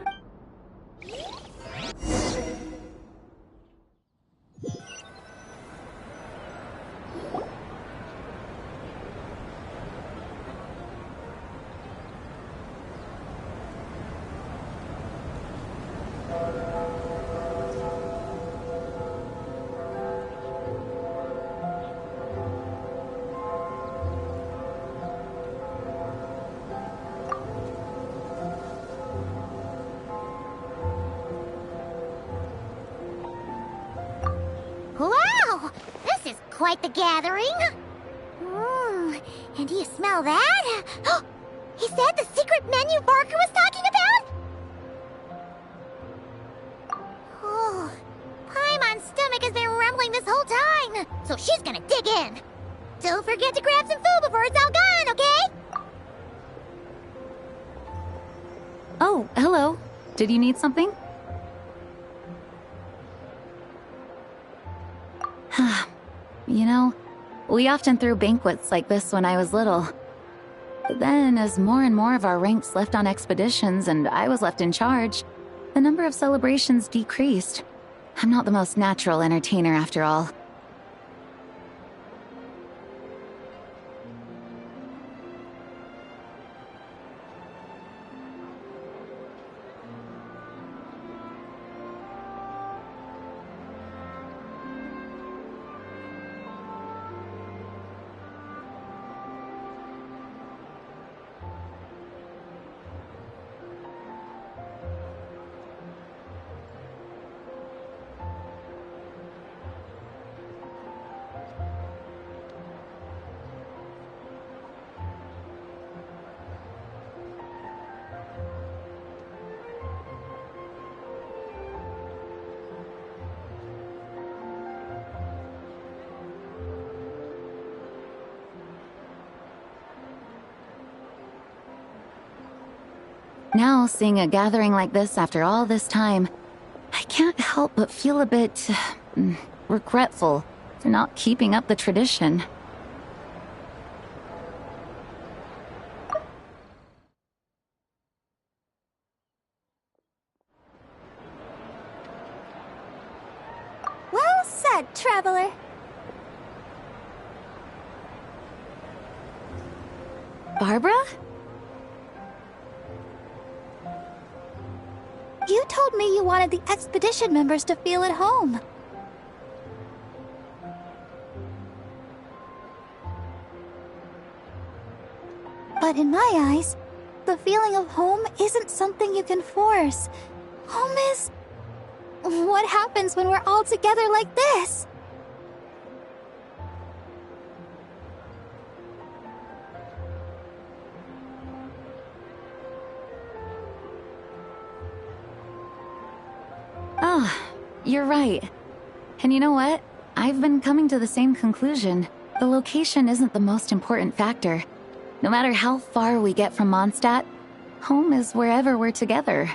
Wow! This is quite the gathering! And do you smell that? Is that the secret menu Barker was talking about? Oh, Paimon's stomach has been rumbling this whole time, so she's gonna dig in. Don't forget to grab some food before it's all gone, okay? Oh, hello. Did you need something? You know, we often threw banquets like this when I was little. But then, as more and more of our ranks left on expeditions and I was left in charge, the number of celebrations decreased. I'm not the most natural entertainer after all. Now, seeing a gathering like this after all this time, I can't help but feel a bit regretful for not keeping up the tradition. Well said, traveler. Barbara? You told me you wanted the expedition members to feel at home. But in my eyes, the feeling of home isn't something you can force. Home is... what happens when we're all together like this? Oh, you're right. And you know what? I've been coming to the same conclusion. The location isn't the most important factor. No matter how far we get from Mondstadt, home is wherever we're together.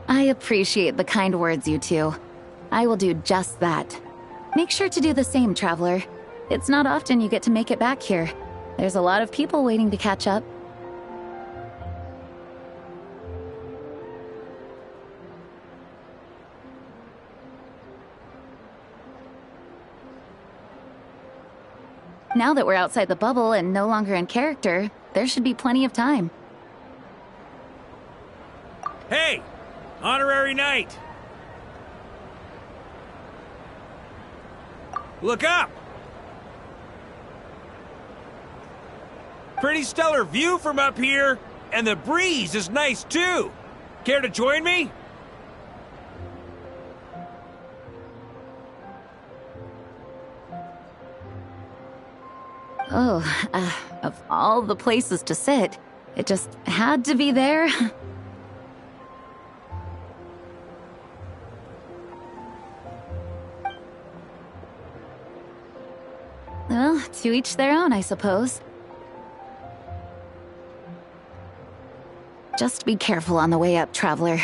I appreciate the kind words, you two. I will do just that. Make sure to do the same, Traveler. It's not often you get to make it back here. There's a lot of people waiting to catch up. Now that we're outside the bubble and no longer in character, there should be plenty of time. Hey! Honorary Knight! Look up! Pretty stellar view from up here, and the breeze is nice too. Care to join me? Oh, of all the places to sit, it just had to be there. Well, to each their own, I suppose. Just be careful on the way up, Traveler.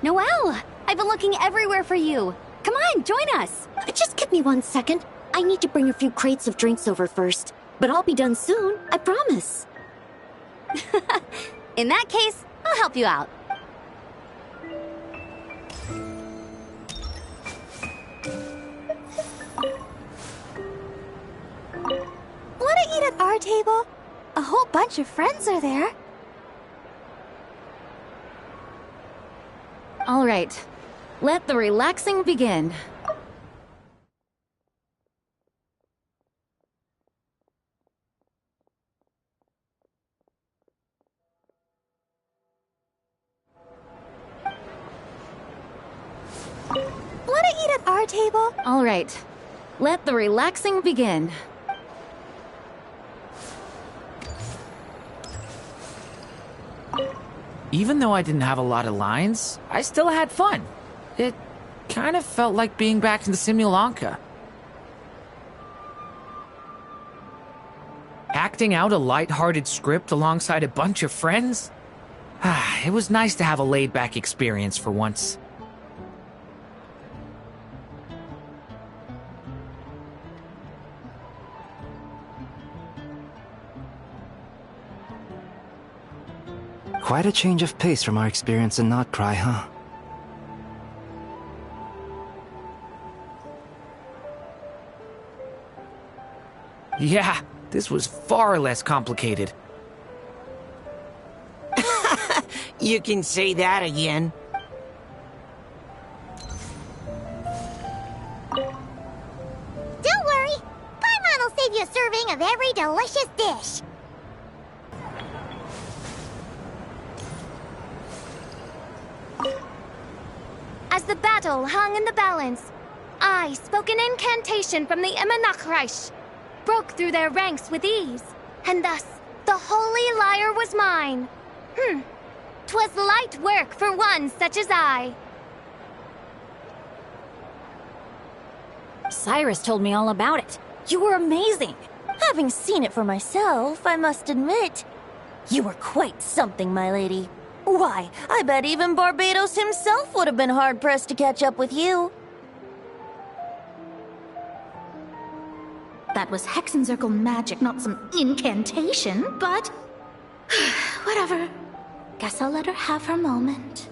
Noelle! I've been looking everywhere for you. Come on, join us. Just give me 1 second. I need to bring a few crates of drinks over first. But I'll be done soon, I promise. In that case, I'll help you out. Want to eat at our table? A whole bunch of friends are there. All right, let the relaxing begin. Want to eat at our table? All right, let the relaxing begin. Even though I didn't have a lot of lines, I still had fun. It kind of felt like being back in the Simulanka. Acting out a light-hearted script alongside a bunch of friends? It was nice to have a laid-back experience for once. Quite a change of pace from our experience in Notcry, huh? Yeah, this was far less complicated. You can say that again. Don't worry, Paimon will save you a serving of every delicious dish. As the battle hung in the balance, I spoke an incantation from the Emanachreich, broke through their ranks with ease, and thus The holy lyre was mine. 'Twas light work for one such as I. Cyrus told me all about it. You were amazing. Having seen it for myself, I must admit, you were quite something, my lady. Why, I bet even Barbados himself would have been hard-pressed to catch up with you. That was Hexencircle magic, not some incantation, but... whatever. Guess I'll let her have her moment.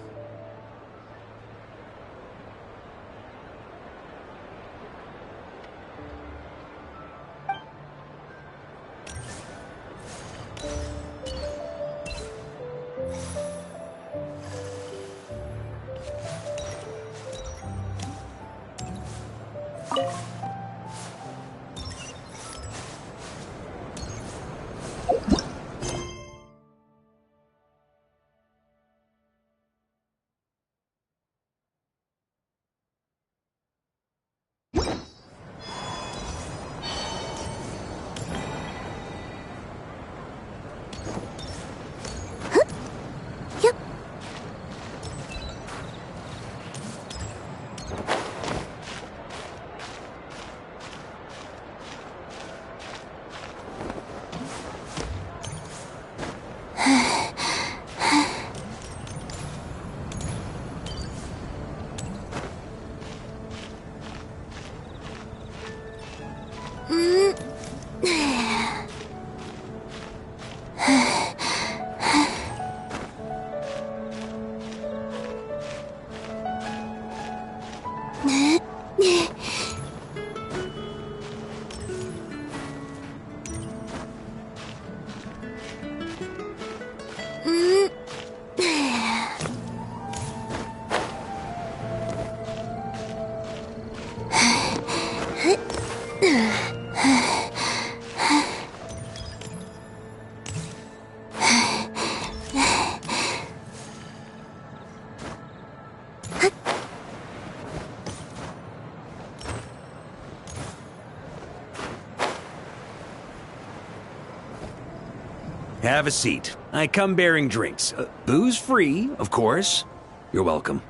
Have a seat. I come bearing drinks. Booze free, of course. You're welcome.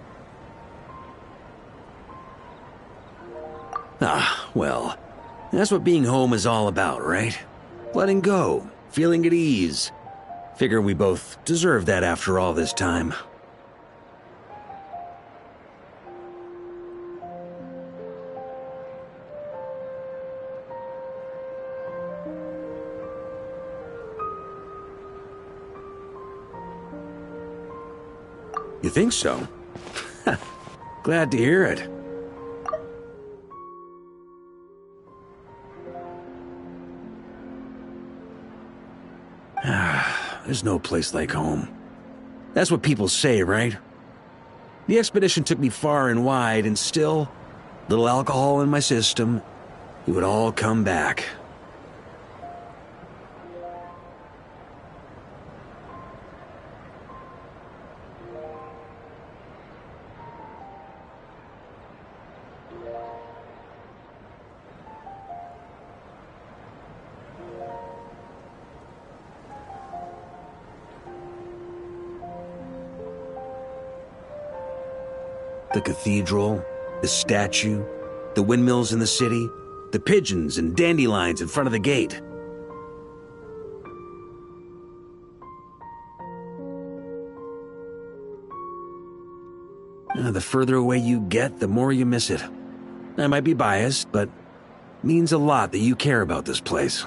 Ah, well, that's what being home is all about, right? Letting go, feeling at ease. Figure we both deserve that after all this time. You think so? Glad to hear it. There's no place like home. That's what people say, right? The expedition took me far and wide, and still, little alcohol in my system, it would all come back. The cathedral, the statue, the windmills in the city, the pigeons and dandelions in front of the gate. The further away you get, the more you miss it. I might be biased, but it means a lot that you care about this place.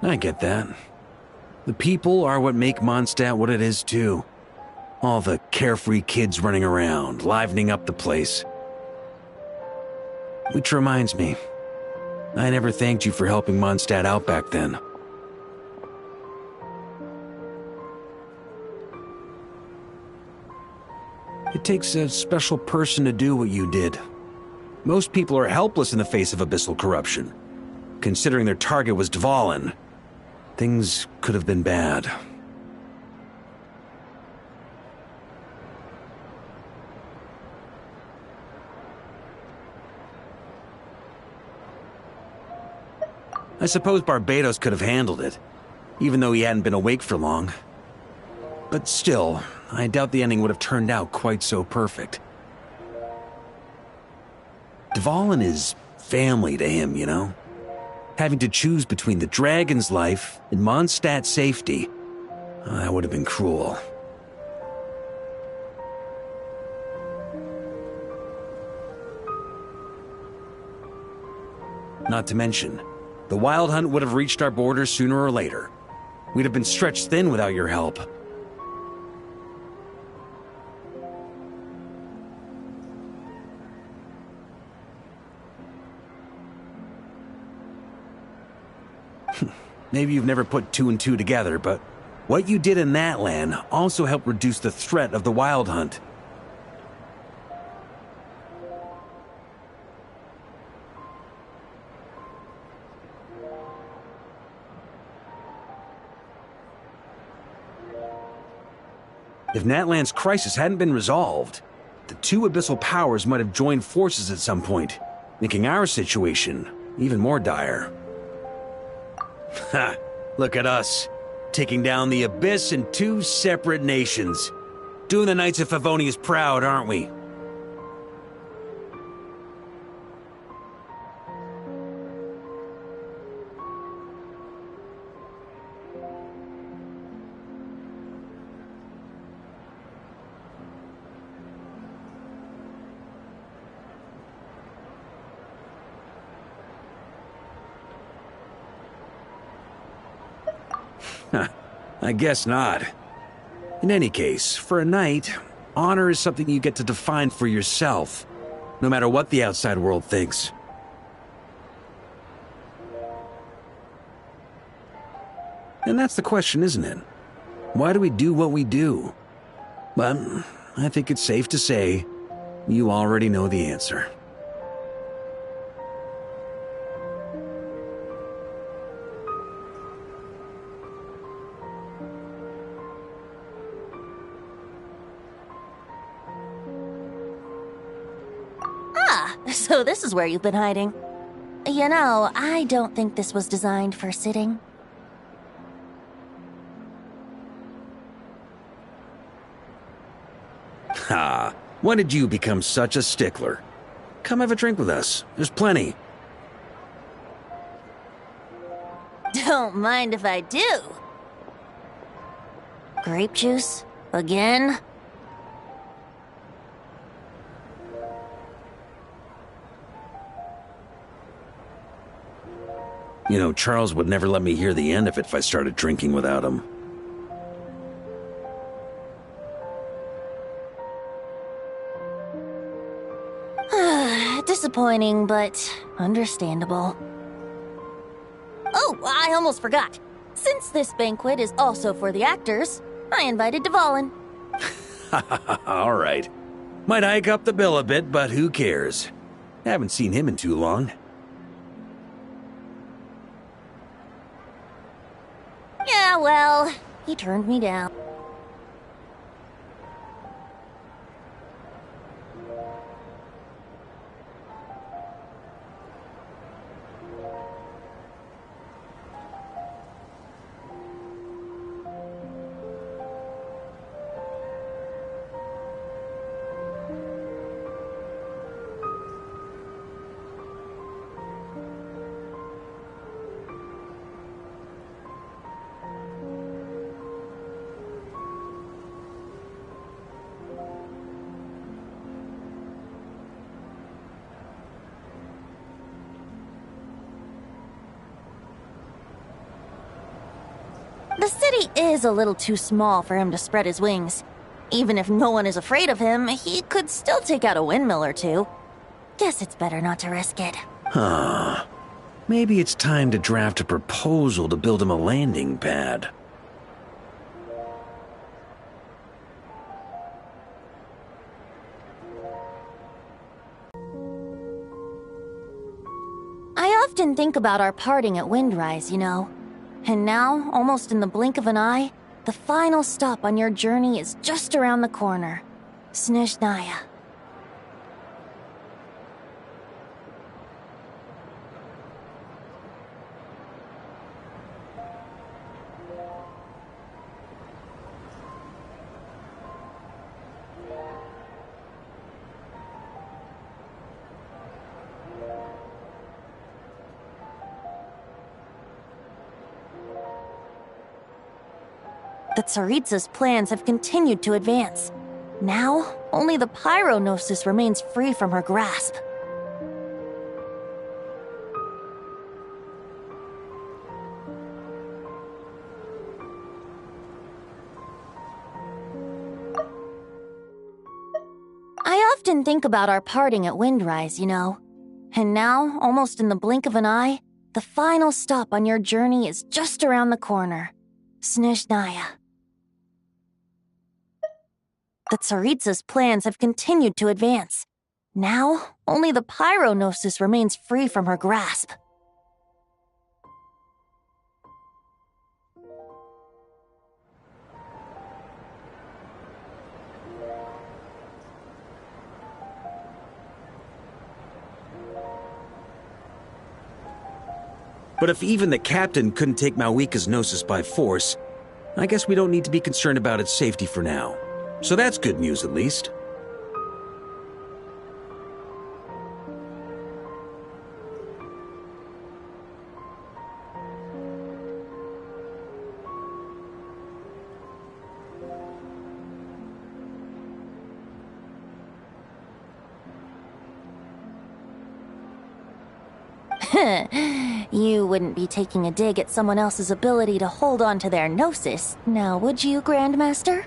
I get that. The people are what make Mondstadt what it is, too. All the carefree kids running around, livening up the place. Which reminds me, I never thanked you for helping Mondstadt out back then. It takes a special person to do what you did. Most people are helpless in the face of abyssal corruption. Considering their target was Dvalin, things could have been bad. I suppose Barbados could have handled it, even though he hadn't been awake for long. But still, I doubt the ending would have turned out quite so perfect. Dvalin is family to him, you know? Having to choose between the dragon's life and Mondstadt's safety, that would have been cruel. Not to mention, the Wild Hunt would have reached our borders sooner or later. We'd have been stretched thin without your help. Maybe you've never put two and two together, but what you did in that land also helped reduce the threat of the Wild Hunt. If Natlan's crisis hadn't been resolved, the two abyssal powers might have joined forces at some point, making our situation even more dire. Ha! Look at us, taking down the Abyss in two separate nations. Doing the Knights of Favonius proud, aren't we? I guess not. In any case, for a knight, honor is something you get to define for yourself, no matter what the outside world thinks. And that's the question, isn't it? Why do we do what we do? But I think it's safe to say you already know the answer. So this is where you've been hiding. You know, I don't think this was designed for sitting. Ha! When did you become such a stickler? Come have a drink with us. There's plenty. Don't mind if I do. Grape juice? Again? You know, Charles would never let me hear the end of it if I started drinking without him. Disappointing, but understandable. Oh, I almost forgot. Since this banquet is also for the actors, I invited Dvalin. All right. Might hike up the bill a bit, but who cares? Haven't seen him in too long. Yeah, well, he turned me down. The city is a little too small for him to spread his wings. Even if no one is afraid of him, he could still take out a windmill or two. Guess it's better not to risk it. Huh. Maybe it's time to draft a proposal to build him a landing pad. often think about our parting at Windrise, you know. And now, almost in the blink of an eye, the final stop on your journey is just around the corner. Snezhnaya. The Tsaritsa's plans have continued to advance. Now, only the Pyronosis remains free from her grasp. I often think about our parting at Windrise, you know. And now, almost in the blink of an eye, the final stop on your journey is just around the corner. Snezhnaya. The Tsaritsa's plans have continued to advance. Now, only the Pyronosis remains free from her grasp. But if even the captain couldn't take Malwika's Gnosis by force, I guess we don't need to be concerned about its safety for now. So that's good news, at least. You wouldn't be taking a dig at someone else's ability to hold on to their Gnosis, now would you, Grandmaster?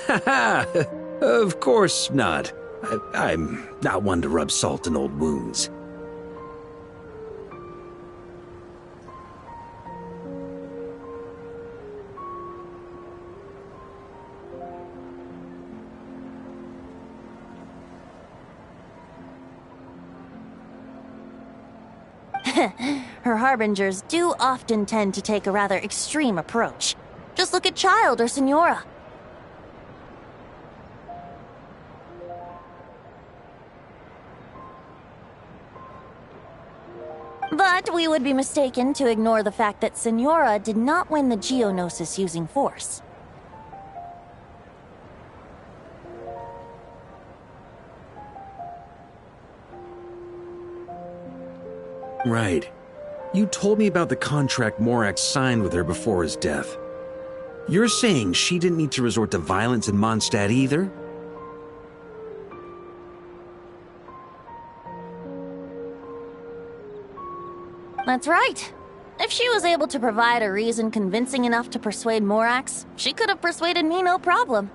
Haha! Of course not. I'm not one to rub salt in old wounds. Her harbingers do often tend to take a rather extreme approach. Just look at Child or Senora. But we would be mistaken to ignore the fact that Senora did not win the Geonosis using force. Right. You told me about the contract Morax signed with her before his death. You're saying she didn't need to resort to violence in Mondstadt either? That's right. If she was able to provide a reason convincing enough to persuade Morax, she could have persuaded me no problem.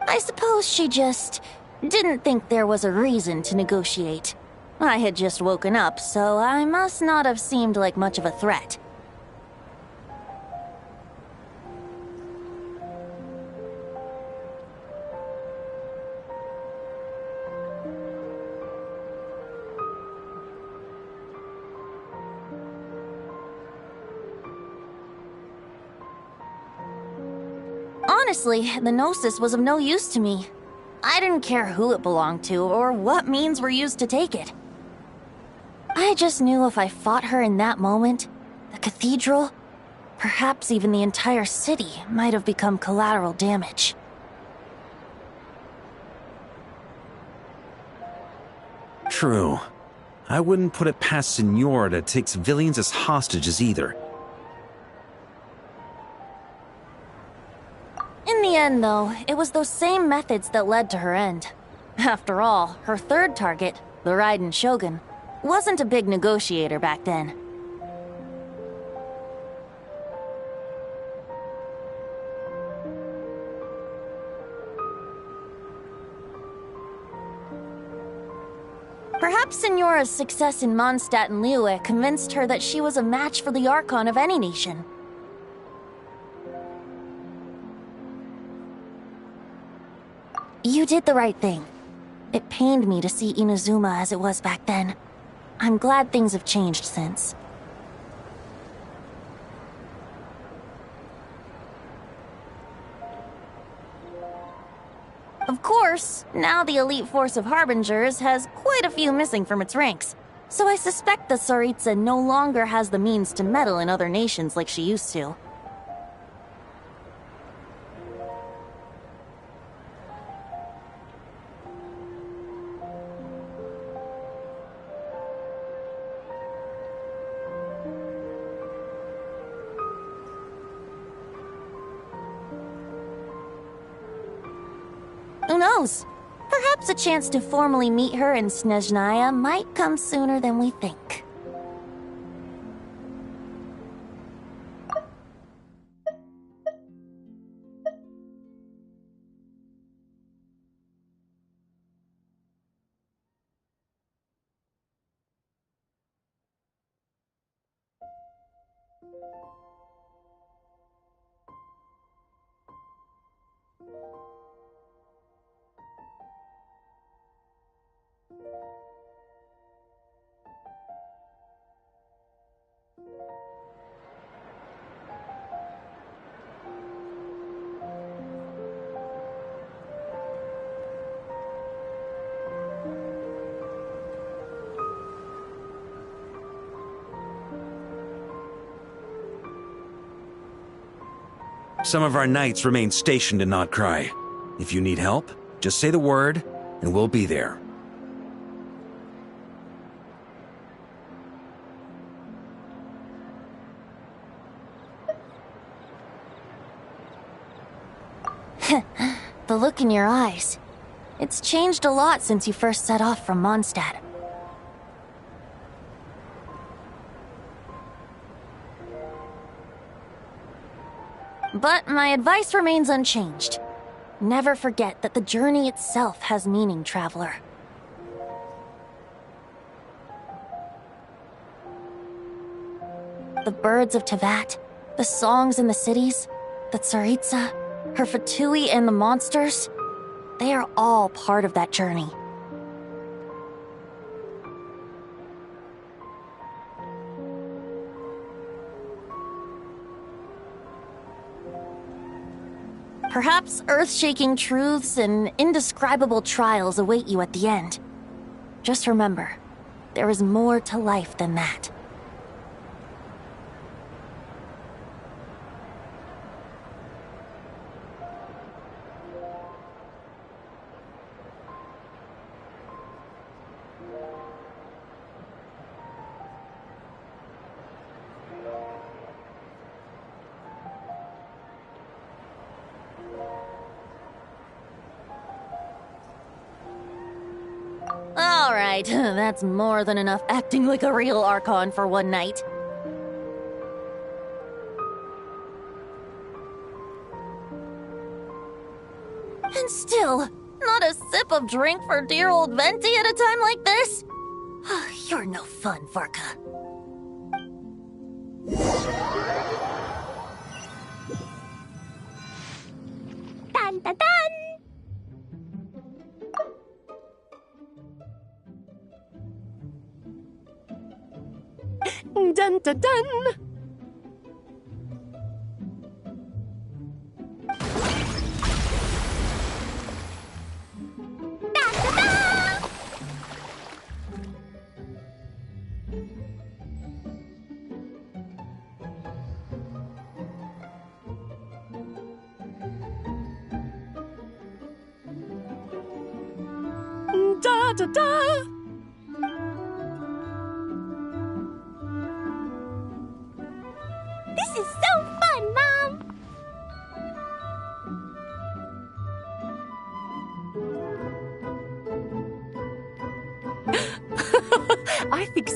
I suppose she just didn't think there was a reason to negotiate. I had just woken up, so I must not have seemed like much of a threat. Honestly, the Gnosis was of no use to me. I didn't care who it belonged to or what means were used to take it. I just knew if I fought her in that moment, the cathedral, perhaps even the entire city, might have become collateral damage. True. I wouldn't put it past Senora to take civilians as hostages either. In the end, though, it was those same methods that led to her end. After all, her third target, the Raiden Shogun, wasn't a big negotiator back then. Perhaps Signora's success in Mondstadt and Liyue convinced her that she was a match for the Archon of any nation. You did the right thing. It pained me to see Inazuma as it was back then. I'm glad things have changed since. Of course, now the elite force of Harbingers has quite a few missing from its ranks, so I suspect that Tsaritsa no longer has the means to meddle in other nations like she used to. Who knows? Perhaps a chance to formally meet her in Snezhnaya might come sooner than we think. Some of our knights remain stationed in Notcry. If you need help, just say the word, and we'll be there. The look in your eyes. It's changed a lot since you first set off from Mondstadt. But my advice remains unchanged. Never forget that the journey itself has meaning, traveler. The birds of Tevat, the songs in the cities, the Tsaritsa, her Fatui and the monsters, they are all part of that journey. Perhaps earth-shaking truths and indescribable trials await you at the end. Just remember, there is more to life than that. Alright, that's more than enough acting like a real Archon for one night. And still, not a sip of drink for dear old Venti at a time like this? You're no fun, Varka. Dun dun dun! Dun dun dun! Da da da! This is so fun, Mom!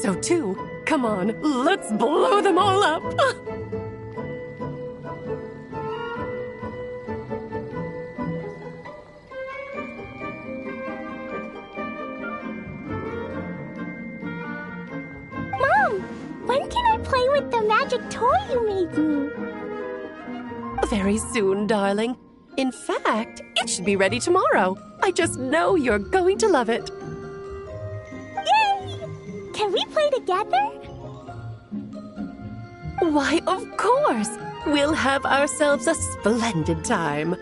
so too. Come on, let's blow them all up. Mom, when can I play with the magic toy you made me? Very soon, darling. In fact, it should be ready tomorrow. I just know you're going to love it. Yay! Can we play together? Why, of course! We'll have ourselves a splendid time.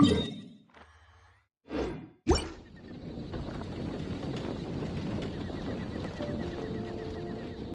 You